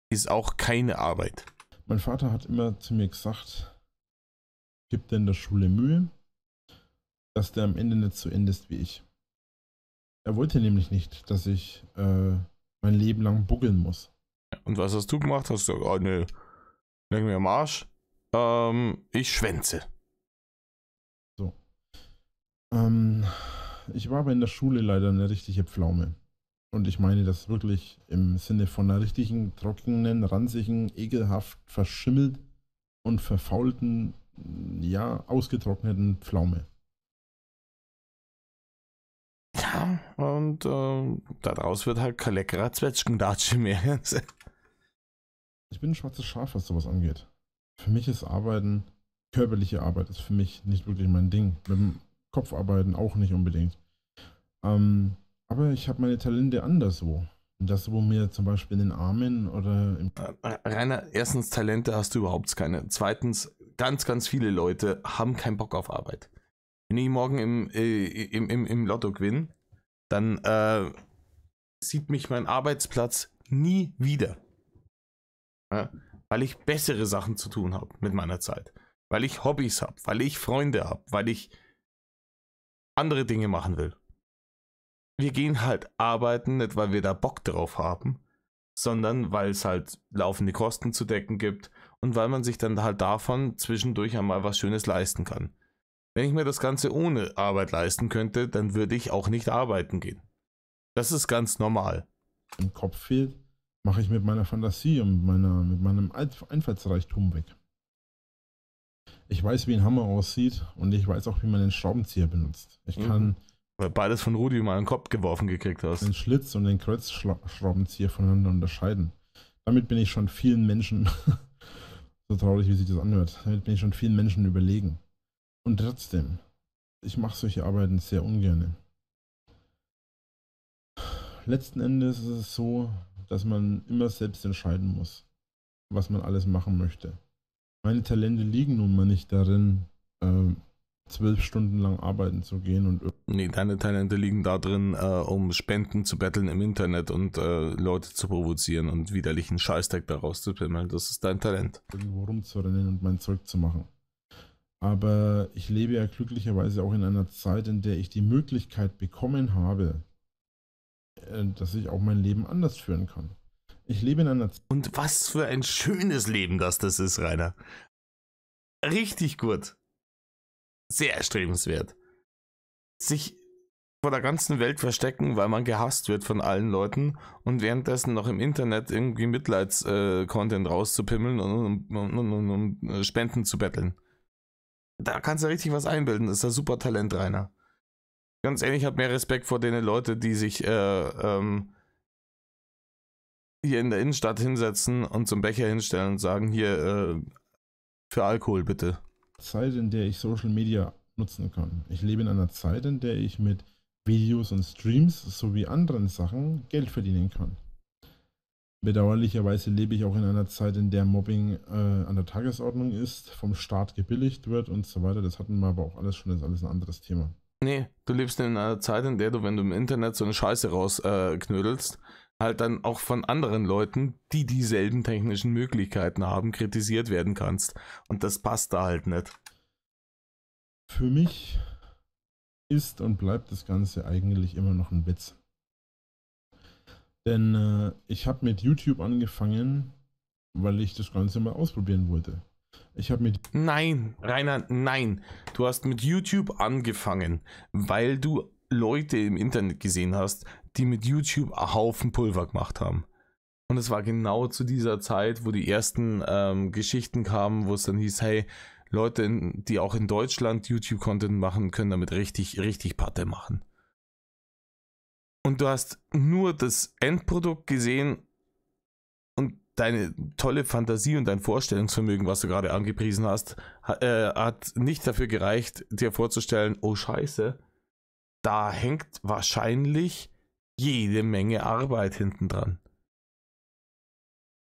ist auch keine Arbeit. Mein Vater hat immer zu mir gesagt, gib dir in der Schule Mühe, dass der am Ende nicht so endest wie ich. Er wollte nämlich nicht, dass ich mein Leben lang buggeln muss. Und was hast du gemacht? Hast du gesagt, oh ne, leg mir am Arsch. Ich schwänze. So. Ich war aber in der Schule leider eine richtige Pflaume. Und ich meine das wirklich im Sinne von einer richtigen, trockenen, ranzigen, ekelhaft verschimmelt und verfaulten, ja, ausgetrockneten Pflaume. Ja, und daraus wird halt kein leckerer Zwetschgendatsche mehr. Ich bin ein schwarzes Schaf, was sowas angeht. Für mich ist Arbeiten, körperliche Arbeit ist für mich nicht wirklich mein Ding. Mit dem Kopf arbeiten auch nicht unbedingt. Aber ich habe meine Talente anderswo. Und das, wo mir zum Beispiel in den Armen oder im Rainer, erstens, Talente hast du überhaupt keine. Zweitens, ganz viele Leute haben keinen Bock auf Arbeit. Wenn ich morgen im Lotto gewinne, dann sieht mich mein Arbeitsplatz nie wieder. Ja, weil ich bessere Sachen zu tun habe mit meiner Zeit. Weil ich Hobbys habe, weil ich Freunde habe, weil ich andere Dinge machen will. Wir gehen halt arbeiten, nicht weil wir da Bock drauf haben, sondern weil es halt laufende Kosten zu decken gibt und weil man sich dann halt davon zwischendurch einmal was Schönes leisten kann. Wenn ich mir das Ganze ohne Arbeit leisten könnte, dann würde ich auch nicht arbeiten gehen. Das ist ganz normal. Kopf fehlt, mache ich mit meiner Fantasie und mit meinem Einfallsreichtum weg. Ich weiß, wie ein Hammer aussieht und ich weiß auch, wie man den Schraubenzieher benutzt. Ich kann Weil beides von Rudi mal in den Kopf geworfen gekriegt hast. den Schlitz und den Kreuzschraubenzieher voneinander unterscheiden. Damit bin ich schon vielen Menschen, so traurig wie sich das anhört, damit bin ich schon vielen Menschen überlegen. Und trotzdem, ich mache solche Arbeiten sehr ungern. Letzten Endes ist es so, dass man immer selbst entscheiden muss, was man alles machen möchte. Meine Talente liegen nun mal nicht darin, 12 Stunden lang arbeiten zu gehen und Nee, deine Talente liegen da drin, um Spenden zu betteln im Internet und Leute zu provozieren und widerlichen Scheißdreck daraus zu pimmeln. Das ist dein Talent. irgendwo rumzurennen und mein Zeug zu machen. Aber ich lebe ja glücklicherweise auch in einer Zeit, in der ich die Möglichkeit bekommen habe, dass ich auch mein Leben anders führen kann. Ich lebe in einer Und was für ein schönes Leben das ist, Rainer. Richtig gut. Sehr erstrebenswert. Sich vor der ganzen Welt verstecken, weil man gehasst wird von allen Leuten und währenddessen noch im Internet irgendwie Mitleids-Content rauszupimmeln und um Spenden zu betteln. Da kannst du richtig was einbilden. Das ist ein super Talent, Rainer. Ganz ehrlich, ich habe mehr Respekt vor den Leuten, die sich hier in der Innenstadt hinsetzen und zum Becher hinstellen und sagen, hier, für Alkohol bitte. Zeit, in der ich Social Media nutzen kann. Ich lebe in einer Zeit, in der ich mit Videos und Streams sowie anderen Sachen Geld verdienen kann. Bedauerlicherweise lebe ich auch in einer Zeit, in der Mobbing an der Tagesordnung ist, vom Staat gebilligt wird und so weiter. Das hatten wir aber auch alles schon, das ist alles ein anderes Thema. Nee, du lebst in einer Zeit, in der du, wenn du im Internet so eine Scheiße rausknödelst, halt dann auch von anderen Leuten, die dieselben technischen Möglichkeiten haben, kritisiert werden kannst. Und das passt da halt nicht. Für mich ist und bleibt das Ganze eigentlich immer noch ein Witz. Denn ich habe mit YouTube angefangen, weil ich das Ganze mal ausprobieren wollte. Nein, Rainer, nein. Du hast mit YouTube angefangen, weil du Leute im Internet gesehen hast, die mit YouTube einen Haufen Pulver gemacht haben. Und es war genau zu dieser Zeit, wo die ersten Geschichten kamen, wo es dann hieß, hey, Leute, die auch in Deutschland YouTube-Content machen, können damit richtig, richtig Patte machen. Und du hast nur das Endprodukt gesehen und deine tolle Fantasie und dein Vorstellungsvermögen, was du gerade angepriesen hast, hat nicht dafür gereicht, dir vorzustellen, oh Scheiße, da hängt wahrscheinlich jede Menge Arbeit hinten dran.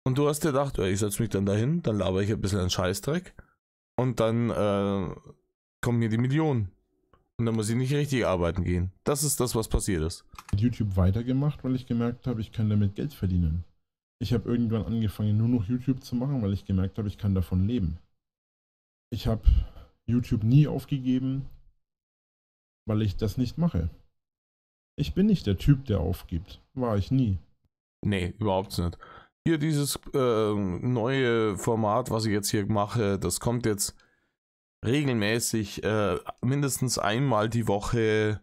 Und du hast dir gedacht, ich setze mich dann dahin, dann laber ich ein bisschen einen Scheißdreck und dann kommen mir die Millionen. Und dann muss ich nicht richtig arbeiten gehen. Das ist das, was passiert ist. Mit YouTube weitergemacht, weil ich gemerkt habe, ich kann damit Geld verdienen. Ich habe irgendwann angefangen, nur noch YouTube zu machen, weil ich gemerkt habe, ich kann davon leben. Ich habe YouTube nie aufgegeben, weil ich das nicht mache. Ich bin nicht der Typ, der aufgibt. War ich nie. Nee, überhaupt nicht. Hier dieses neue Format, was ich jetzt hier mache, das kommt jetzt regelmäßig, mindestens einmal die Woche,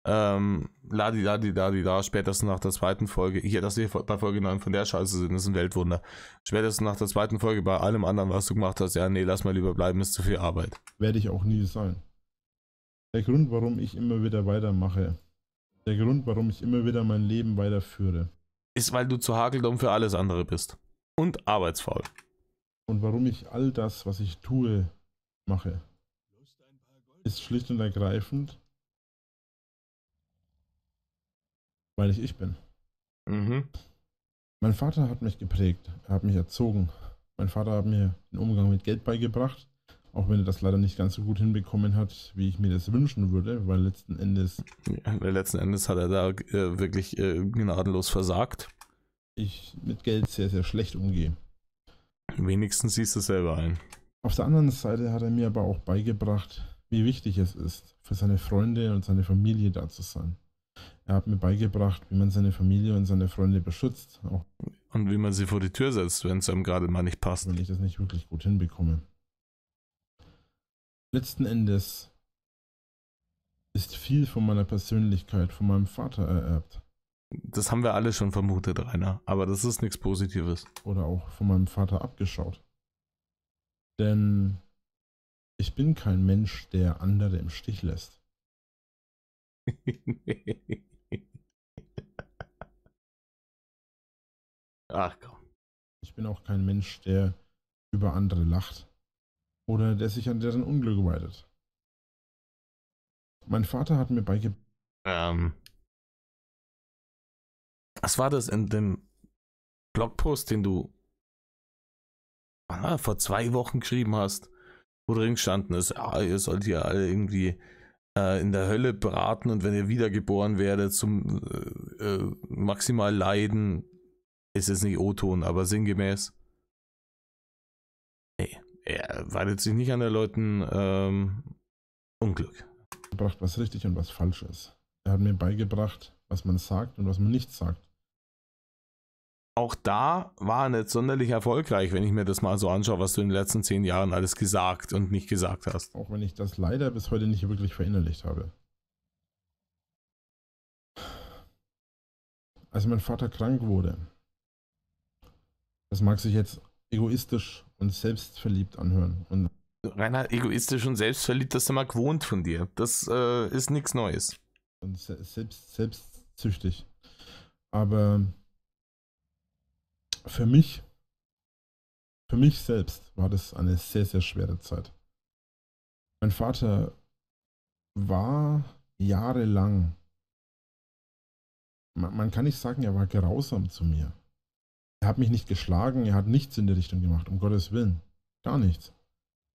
da, spätestens nach der zweiten Folge. Hier, dass wir bei Folge 9 von der Scheiße sind, ist ein Weltwunder. Spätestens nach der zweiten Folge bei allem anderen, was du gemacht hast, ja, nee, lass mal lieber bleiben, ist zu viel Arbeit. Werde ich auch nie sein. Der Grund, warum ich immer wieder weitermache, der Grund, warum ich immer wieder mein Leben weiterführe, ist, weil du zu hakeldumm für alles andere bist. Und arbeitsfaul. Und warum ich all das, was ich tue, mache, ist schlicht und ergreifend, weil ich bin. Mhm. Mein Vater hat mich geprägt, er hat mich erzogen. Mein Vater hat mir den Umgang mit Geld beigebracht, auch wenn er das leider nicht ganz so gut hinbekommen hat, wie ich mir das wünschen würde, weil letzten Endes hat er da wirklich gnadenlos versagt. Ich mit Geld sehr, sehr schlecht umgehe. Wenigstens siehst du es selber ein. Auf der anderen Seite hat er mir aber auch beigebracht, wie wichtig es ist, für seine Freunde und seine Familie da zu sein. Er hat mir beigebracht, wie man seine Familie und seine Freunde beschützt. Auch und wie man sie vor die Tür setzt, wenn es einem gerade mal nicht passt. Wenn ich das nicht wirklich gut hinbekomme. Letzten Endes ist viel von meiner Persönlichkeit von meinem Vater ererbt. Das haben wir alle schon vermutet, Rainer. Aber das ist nichts Positives. Oder auch von meinem Vater abgeschaut. Denn ich bin kein Mensch, der andere im Stich lässt. Ach komm. Ich bin auch kein Mensch, der über andere lacht. Oder der sich an deren Unglück weidet. Mein Vater hat mir beigebracht. Was war das in dem Blogpost, den du vor 2 Wochen geschrieben hast, wo drin gestanden ist, ihr sollt ja alle irgendwie in der Hölle beraten und wenn ihr wiedergeboren werdet zum maximal leiden, ist es nicht O-Ton, aber sinngemäß. Nee, er weidet sich nicht an der Leuten Unglück. Was richtig und was falsch ist. Er hat mir beigebracht, was man sagt und was man nicht sagt. auch da war er nicht sonderlich erfolgreich, wenn ich mir das mal so anschaue, was du in den letzten 10 Jahren alles gesagt und nicht gesagt hast. Auch wenn ich das leider bis heute nicht wirklich verinnerlicht habe. Als mein Vater krank wurde, das mag sich jetzt egoistisch und selbstverliebt anhören. Und Reiner egoistisch und selbstverliebt, das ist immer gewohnt von dir. Das ist nichts Neues. selbstsüchtig. Aber für mich selbst war das eine sehr, sehr schwere Zeit. Mein Vater war jahrelang, man kann nicht sagen, er war grausam zu mir. Er hat mich nicht geschlagen, er hat nichts in die Richtung gemacht, um Gottes Willen. Gar nichts.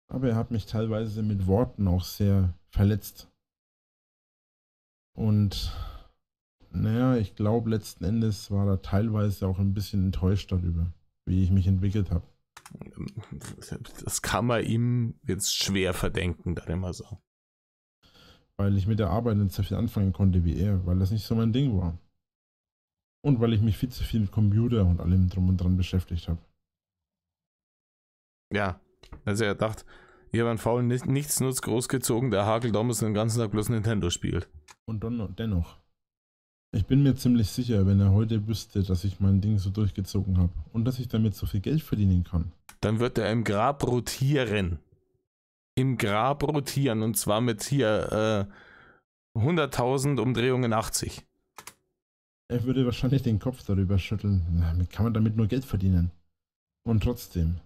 Aber er hat mich teilweise mit Worten auch sehr verletzt. Und naja, ich glaube, letzten Endes war er teilweise auch ein bisschen enttäuscht darüber, wie ich mich entwickelt habe. Das kann man ihm jetzt schwer verdenken, dann immer so. Weil ich mit der Arbeit nicht so viel anfangen konnte wie er, weil das nicht so mein Ding war. Und weil ich mich viel zu viel mit Computer und allem drum und dran beschäftigt habe. Ja, also er dachte, ich habe einen faulen Nichtsnutz großgezogen, der Hakel damals den ganzen Tag bloß Nintendo spielt. Und dann, dennoch. Ich bin mir ziemlich sicher, wenn er heute wüsste, dass ich mein Ding so durchgezogen habe und dass ich damit so viel Geld verdienen kann. Dann wird er im Grab rotieren. Im Grab rotieren und zwar mit hier 100.000 Umdrehungen 80. Er würde wahrscheinlich den Kopf darüber schütteln. Na, kann man damit nur Geld verdienen? Und trotzdem.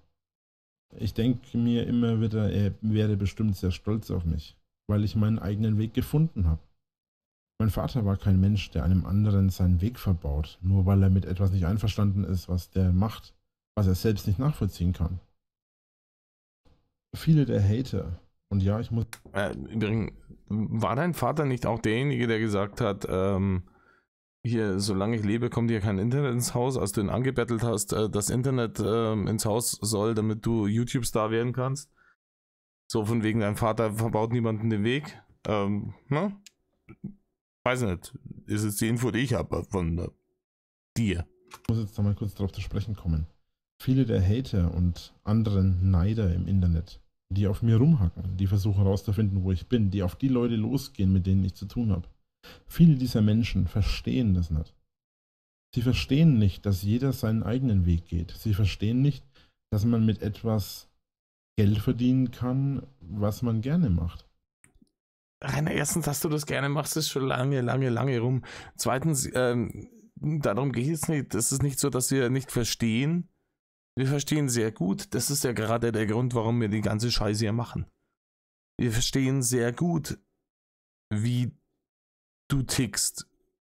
Ich denke mir immer wieder, er wäre bestimmt sehr stolz auf mich, weil ich meinen eigenen Weg gefunden habe. Mein Vater war kein Mensch, der einem anderen seinen Weg verbaut, nur weil er mit etwas nicht einverstanden ist, was der macht, was er selbst nicht nachvollziehen kann. Viele der Hater, und ja, ich muss... Übrigens, war dein Vater nicht auch derjenige, der gesagt hat, hier, solange ich lebe, kommt hier kein Internet ins Haus, als du ihn angebettelt hast, das Internet ins Haus soll, damit du YouTube-Star werden kannst? So von wegen, dein Vater verbaut niemanden den Weg. Ne? Weiß nicht, ist es die Info, die ich habe von dir. Ich muss jetzt da mal kurz darauf zu sprechen kommen. Viele der Hater und anderen Neider im Internet, die auf mir rumhacken, die versuchen herauszufinden, wo ich bin, die auf die Leute losgehen, mit denen ich zu tun habe. Viele dieser Menschen verstehen das nicht. Sie verstehen nicht, dass jeder seinen eigenen Weg geht. Sie verstehen nicht, dass man mit etwas Geld verdienen kann, was man gerne macht. Rainer, erstens, dass du das gerne machst, ist schon lange rum. Zweitens, darum geht es nicht. Es ist nicht so, dass wir nicht verstehen. Wir verstehen sehr gut. Das ist ja gerade der Grund, warum wir die ganze Scheiße hier machen. Wir verstehen sehr gut, wie du tickst,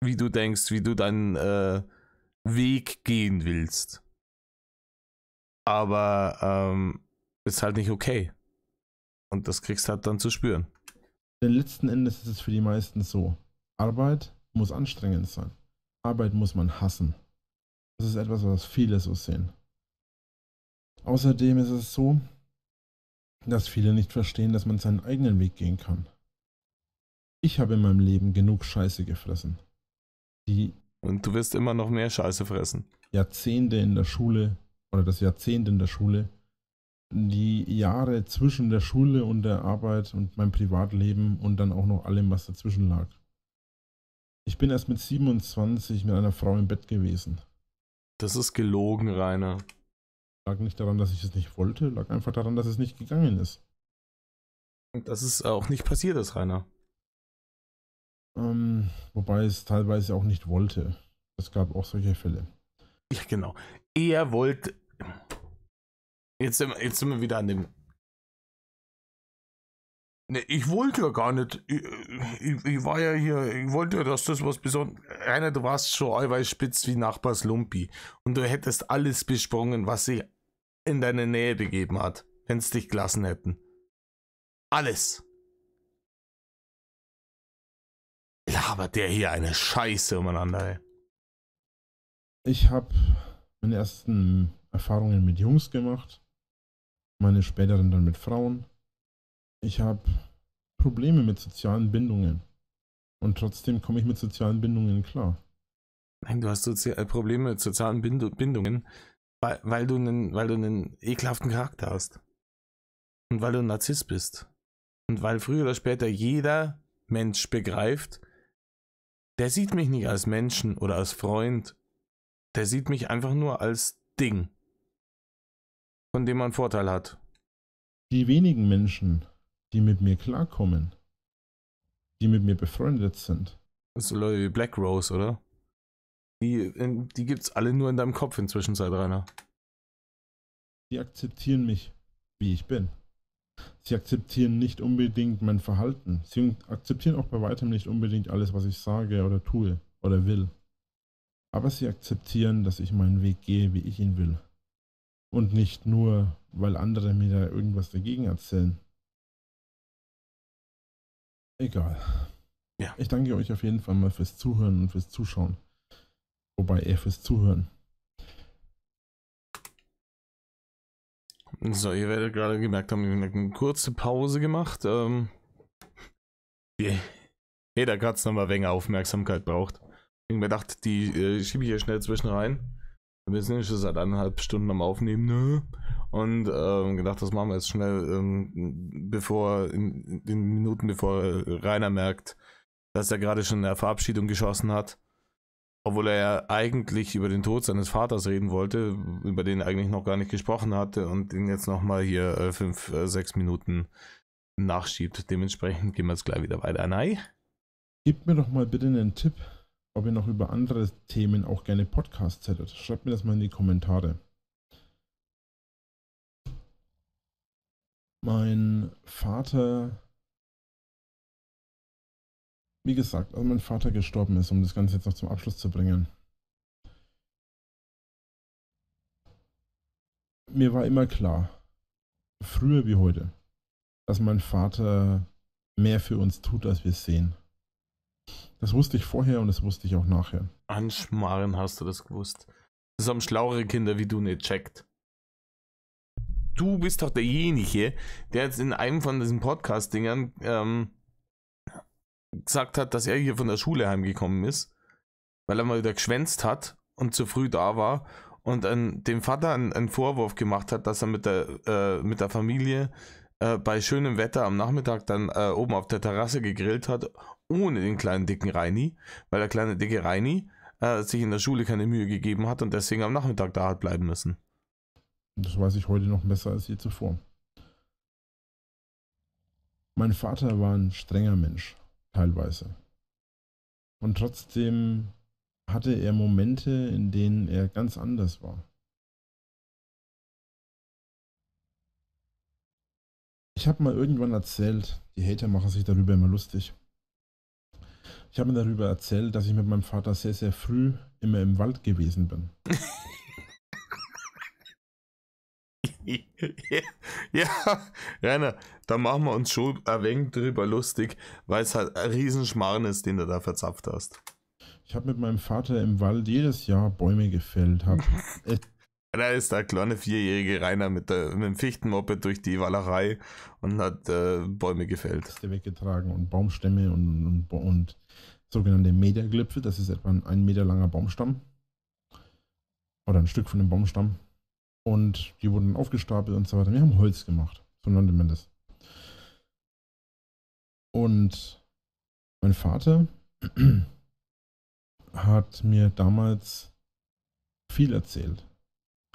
wie du denkst, wie du deinen Weg gehen willst. Aber ist halt nicht okay. Und das kriegst du halt dann zu spüren. Denn letzten Endes ist es für die meisten so. Arbeit muss anstrengend sein. Arbeit muss man hassen. Das ist etwas, was viele so sehen. Außerdem ist es so, dass viele nicht verstehen, dass man seinen eigenen Weg gehen kann. Ich habe in meinem Leben genug Scheiße gefressen. Und du wirst immer noch mehr Scheiße fressen. Jahrzehnte in der Schule oder das Jahrzehnt in der Schule, die Jahre zwischen der Schule und der Arbeit und meinem Privatleben und dann auch noch allem, was dazwischen lag. Ich bin erst mit 27 mit einer Frau im Bett gewesen. Das ist gelogen, Rainer. Lag nicht daran, dass ich es nicht wollte, lag einfach daran, dass es nicht gegangen ist. Und das ist auch nicht passiert ist, Rainer. Wobei es teilweise auch nicht wollte. Es gab auch solche Fälle. Ja, genau. Er wollte... Jetzt sind wir wieder an dem... Ne, ich wollte ja gar nicht. Ich war ja hier, ich wollte ja, dass das was Besonderes... Rainer, du warst schon allweil spitz wie Nachbars Lumpi. Und du hättest alles besprungen, was sich in deine Nähe begeben hat, wenn es dich gelassen hätten. Alles. Labert der hier eine Scheiße umeinander, ey. Ich habe meine ersten Erfahrungen mit Jungs gemacht, meine späteren dann mit Frauen. Ich habe Probleme mit sozialen Bindungen und trotzdem komme ich mit sozialen Bindungen klar. Nein, du hast Probleme mit sozialen Bindungen, weil du einen ekelhaften Charakter hast. Und weil du ein Narzisst bist. Und weil früher oder später jeder Mensch begreift, der sieht mich nicht als Menschen oder als Freund. Der sieht mich einfach nur als Ding, von dem man Vorteil hat. Die wenigen Menschen, die mit mir klarkommen, die mit mir befreundet sind. Das sind so Leute wie Black Rose, oder? Die gibt's alle nur in deinem Kopf inzwischen, seit Rainer. Die akzeptieren mich, wie ich bin. Sie akzeptieren nicht unbedingt mein Verhalten. Sie akzeptieren auch bei weitem nicht unbedingt alles, was ich sage oder tue oder will. Aber sie akzeptieren, dass ich meinen Weg gehe, wie ich ihn will. Und nicht nur, weil andere mir da irgendwas dagegen erzählen. Egal. Ja. Ich danke euch auf jeden Fall mal fürs Zuhören und fürs Zuschauen. Wobei eher fürs Zuhören. So, ihr werdet gerade gemerkt haben, wir haben eine kurze Pause gemacht. Jeder Katz nochmal weniger Aufmerksamkeit braucht. Ich habe mir gedacht, die schiebe ich hier schnell zwischen rein. Wir sind schon seit 1,5 Stunden am Aufnehmen, ne? Und gedacht, das machen wir jetzt schnell, in den Minuten bevor Rainer merkt, dass er gerade schon eine Verabschiedung geschossen hat. Obwohl er ja eigentlich über den Tod seines Vaters reden wollte, über den er eigentlich noch gar nicht gesprochen hatte und den jetzt nochmal hier 5, 6 Minuten nachschiebt. Dementsprechend gehen wir jetzt gleich wieder weiter. Nein? Gebt mir doch mal bitte einen Tipp, ob ihr noch über andere Themen auch gerne Podcasts hättet. Schreibt mir das mal in die Kommentare. Mein Vater, wie gesagt, als mein Vater gestorben ist, um das Ganze jetzt noch zum Abschluss zu bringen. Mir war immer klar, früher wie heute, dass mein Vater mehr für uns tut, als wir sehen. Das wusste ich vorher und das wusste ich auch nachher. Anschmarren hast du das gewusst. Das haben schlauere Kinder wie du nicht checkt. Du bist doch derjenige, der jetzt in einem von diesen Podcast-Dingern gesagt hat, dass er hier von der Schule heimgekommen ist, weil er mal wieder geschwänzt hat und zu früh da war und dem Vater einen Vorwurf gemacht hat, dass er mit der Familie bei schönem Wetter am Nachmittag dann oben auf der Terrasse gegrillt hat, ohne den kleinen dicken Reini, weil der kleine dicke Reini sich in der Schule keine Mühe gegeben hat und deswegen am Nachmittag da hat bleiben müssen. Das weiß ich heute noch besser als je zuvor. Mein Vater war ein strenger Mensch, teilweise. Und trotzdem hatte er Momente, in denen er ganz anders war. Ich habe mal irgendwann erzählt, die Hater machen sich darüber immer lustig. Ich habe mir darüber erzählt, dass ich mit meinem Vater sehr, sehr früh immer im Wald gewesen bin. Ja, Rainer, da machen wir uns schon ein wenig drüber lustig, weil es halt ein Riesenschmarrn ist, den du da verzapft hast. Ich habe mit meinem Vater im Wald jedes Jahr Bäume gefällt. Da ist der kleine 4-jährige Rainer mit dem Fichtenmoped durch die Wallerei und hat Bäume gefällt. Weggetragen und Baumstämme und sogenannte Metergipfel. Das ist etwa ein 1 Meter langer Baumstamm. Oder ein Stück von dem Baumstamm. Und die wurden dann aufgestapelt und so weiter. Wir haben Holz gemacht. So nannte man das. Und mein Vater hat mir damals viel erzählt.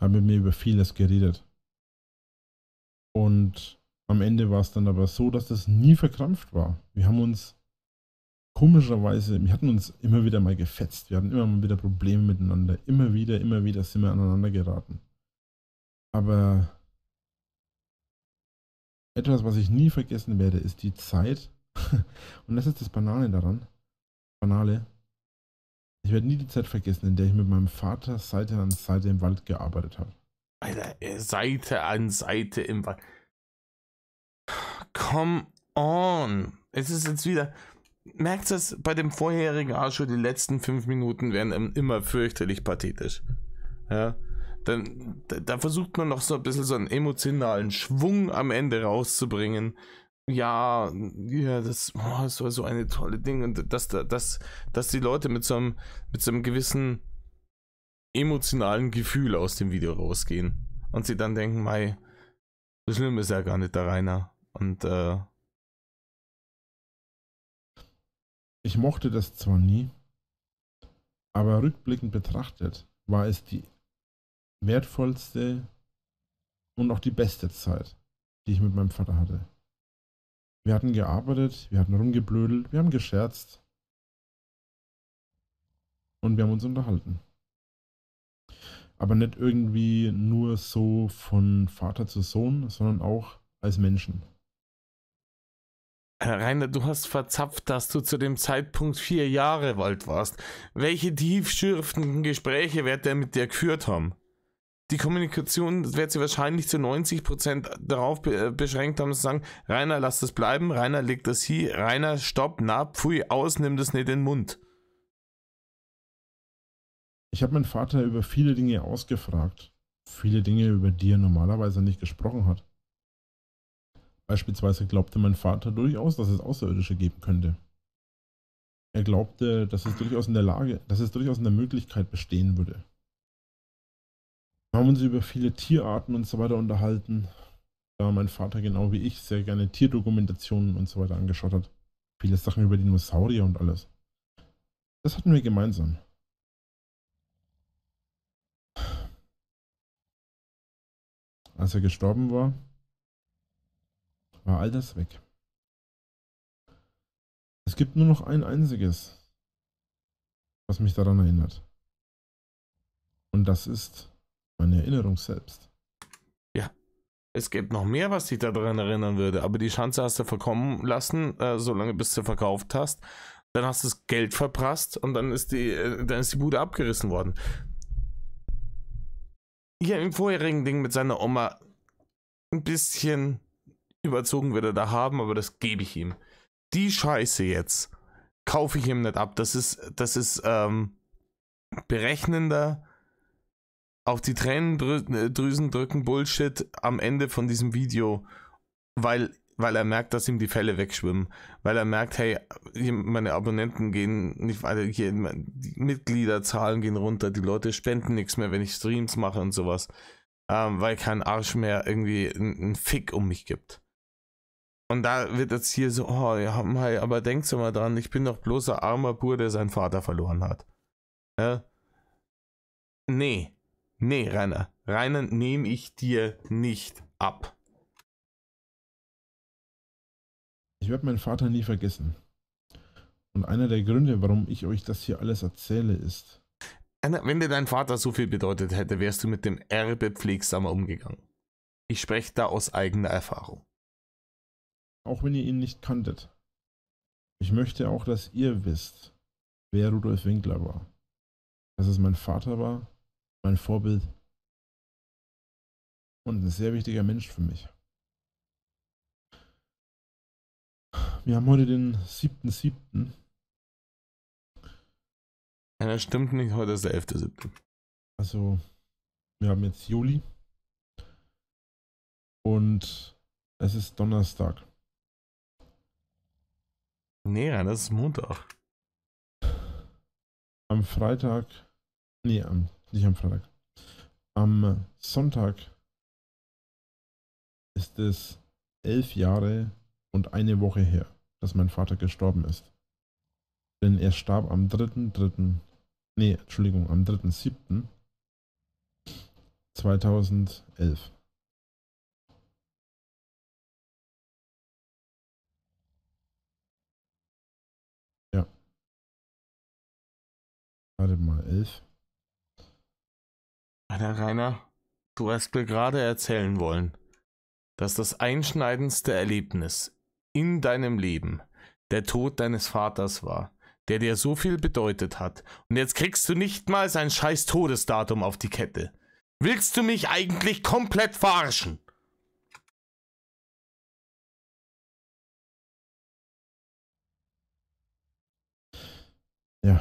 Hat mit mir über vieles geredet. Und am Ende war es dann aber so, dass das nie verkrampft war. Wir haben uns komischerweise, wir hatten uns immer wieder mal gefetzt. Wir hatten immer mal wieder Probleme miteinander. Immer wieder sind wir aneinander geraten. Aber etwas, was ich nie vergessen werde, ist die Zeit. Und das ist das Banale daran. Ich werde nie die Zeit vergessen, in der ich mit meinem Vater Seite an Seite im Wald gearbeitet habe. Alter, Seite an Seite im Wald. Come on. Es ist jetzt wieder. Merkst du es bei dem vorherigen Arsch, die letzten 5 Minuten werden immer fürchterlich pathetisch. Ja. Da versucht man noch so ein bisschen so einen emotionalen Schwung am Ende rauszubringen. Ja, ja, das war so eine tolle Ding. Und dass die Leute mit so einem gewissen emotionalen Gefühl aus dem Video rausgehen. Und sie dann denken, mei, so schlimm ist ja gar nicht der Rainer. Und Ich mochte das zwar nie, aber rückblickend betrachtet war es die wertvollste und auch die beste Zeit, die ich mit meinem Vater hatte. Wir hatten gearbeitet, wir hatten rumgeblödelt, wir haben gescherzt und wir haben uns unterhalten. Aber nicht irgendwie nur so von Vater zu Sohn, sondern auch als Menschen. Rainer, du hast verzapft, dass du zu dem Zeitpunkt 4 Jahre alt warst. Welche tiefschürfenden Gespräche wird der mit dir geführt haben? Die Kommunikation wird sie wahrscheinlich zu 90% darauf beschränkt haben, zu sagen, Rainer, lass das bleiben, Rainer, leg das hier, Rainer, stopp, na, pfui, aus, nimm das nicht in den Mund. Ich habe meinen Vater über viele Dinge ausgefragt. Viele Dinge, über die er normalerweise nicht gesprochen hat. Beispielsweise glaubte mein Vater durchaus, dass es Außerirdische geben könnte. Er glaubte, dass es durchaus in der Möglichkeit bestehen würde. Wir haben uns über viele Tierarten und so weiter unterhalten, da mein Vater genau wie ich sehr gerne Tierdokumentationen und so weiter angeschaut hat. Viele Sachen über Dinosaurier und alles. Das hatten wir gemeinsam. Als er gestorben war, war all das weg. Es gibt nur noch ein einziges, was mich daran erinnert. Und das ist meine Erinnerung selbst. Ja, es gibt noch mehr, was dich daran erinnern würde, aber die Chance hast du verkommen lassen, solange bis du verkauft hast. Dann hast du das Geld verprasst und dann ist die Bude abgerissen worden. Hier im vorherigen Ding mit seiner Oma ein bisschen überzogen wird er da haben, aber das gebe ich ihm. Die Scheiße jetzt kaufe ich ihm nicht ab. Das ist berechnender, auf die Tränendrüsen drücken Bullshit am Ende von diesem Video, weil er merkt, dass ihm die Fälle wegschwimmen. Weil er merkt, hey, meine Abonnenten gehen nicht weiter, hier, die Mitgliederzahlen gehen runter, die Leute spenden nichts mehr, wenn ich Streams mache und sowas. Weil kein Arsch mehr irgendwie einen Fick um mich gibt. Und da wird jetzt hier so, oh ja, aber denkst du mal dran, ich bin doch bloß ein armer Bur, der seinen Vater verloren hat. Ja? Nee, Rainer. Rainer nehme ich dir nicht ab. Ich werde meinen Vater nie vergessen. Und einer der Gründe, warum ich euch das hier alles erzähle, ist, Wenn dir dein Vater so viel bedeutet hätte, wärst du mit dem Erbe pflegsamer umgegangen. Ich spreche da aus eigener Erfahrung. auch wenn ihr ihn nicht kanntet, ich möchte auch, dass ihr wisst, wer Rudolf Winkler war. Dass es mein Vater war, mein Vorbild und ein sehr wichtiger Mensch für mich. Wir haben heute den 7.7. Ja, das stimmt nicht, heute ist der 11.7. Also, wir haben jetzt Juli. Und es ist Donnerstag. Nee, das ist Montag. Am Freitag, nee, nicht am Freitag. Am Sonntag ist es 11 Jahre und eine Woche her, dass mein Vater gestorben ist. Denn er starb am 3.7.2011. Ja, warte mal, 11. Alter Rainer, du hast mir gerade erzählen wollen, dass das einschneidendste Erlebnis in deinem Leben der Tod deines Vaters war, der dir so viel bedeutet hat. Und jetzt kriegst du nicht mal sein scheiß Todesdatum auf die Kette. Willst du mich eigentlich komplett verarschen? Ja,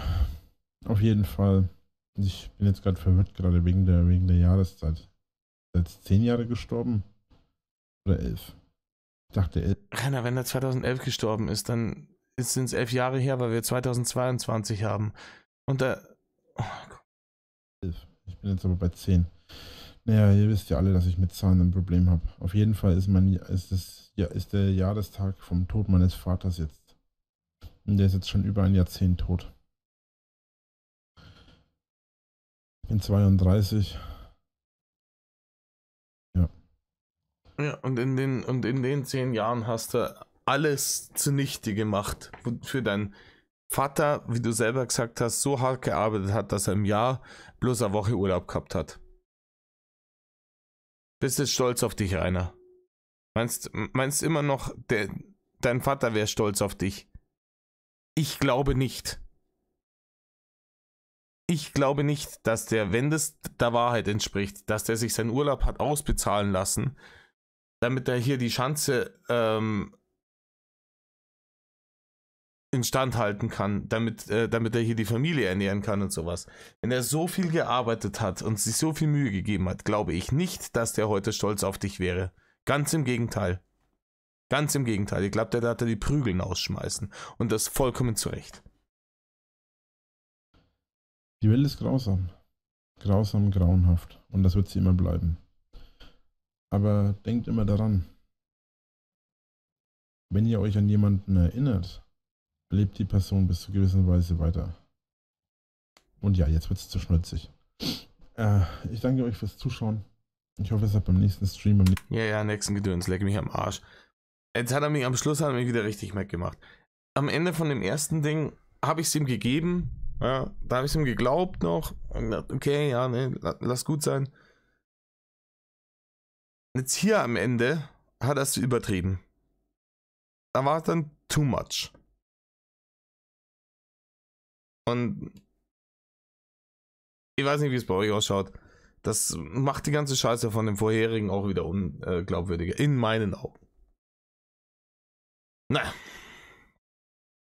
auf jeden Fall. Ich bin jetzt gerade verwirrt, gerade wegen der Jahreszeit. Ist er jetzt 10 Jahre gestorben? Oder 11? Ich dachte, Rainer, wenn er 2011 gestorben ist, dann sind es 11 Jahre her, weil wir 2022 haben. Und da... Oh Gott. 11. Ich bin jetzt aber bei 10. Naja, ihr wisst ja alle, dass ich mit Zahlen ein Problem habe. Auf jeden Fall ist der Jahrestag vom Tod meines Vaters jetzt. Und der ist jetzt schon über ein Jahrzehnt tot. Ich bin 32. Ja. Ja, und in den 10 Jahren hast du alles zunichte gemacht, für deinen Vater, wie du selber gesagt hast, so hart gearbeitet hat, dass er im Jahr bloß eine Woche Urlaub gehabt hat. Bist du stolz auf dich, Rainer? Meinst immer noch, dein Vater wäre stolz auf dich? Ich glaube nicht. Ich glaube nicht, dass der, wenn das der Wahrheit entspricht, dass der sich seinen Urlaub hat ausbezahlen lassen, damit er hier die Schanze instand halten kann, damit er hier die Familie ernähren kann und sowas. Wenn er so viel gearbeitet hat und sich so viel Mühe gegeben hat, glaube ich nicht, dass der heute stolz auf dich wäre. Ganz im Gegenteil. Ganz im Gegenteil. Ich glaube, der darf die Prügeln ausschmeißen. Und das vollkommen zu Recht. Die Welt ist grausam. Grausam, grauenhaft. Und das wird sie immer bleiben. Aber denkt immer daran, wenn ihr euch an jemanden erinnert, lebt die Person bis zu gewisser Weise weiter. Und ja, jetzt wird es zu schnulzig. Ich danke euch fürs Zuschauen. Ich hoffe, es hat beim nächsten Stream... Ja, nächsten Gedöns, leck mich am Arsch. Jetzt hat er mich am Schluss wieder richtig gemacht. Am Ende von dem ersten Ding habe ich es ihm gegeben. Ja, da habe ich es ihm geglaubt noch. Und gedacht, okay, ja, ne, lass gut sein. Jetzt hier am Ende hat er es übertrieben. Da war es dann too much. Und ich weiß nicht, wie es bei euch ausschaut. Das macht die ganze Scheiße von dem vorherigen auch wieder unglaubwürdiger. In meinen Augen. Na,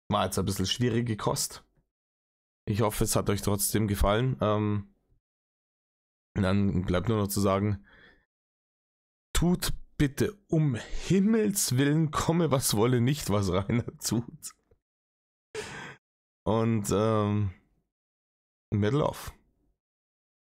war jetzt ein bisschen schwierige Kost. Ich hoffe, es hat euch trotzdem gefallen. Dann bleibt nur noch zu sagen, tut bitte um Himmels Willen, komme was wolle, nicht was Rainer tut. Und Metal off.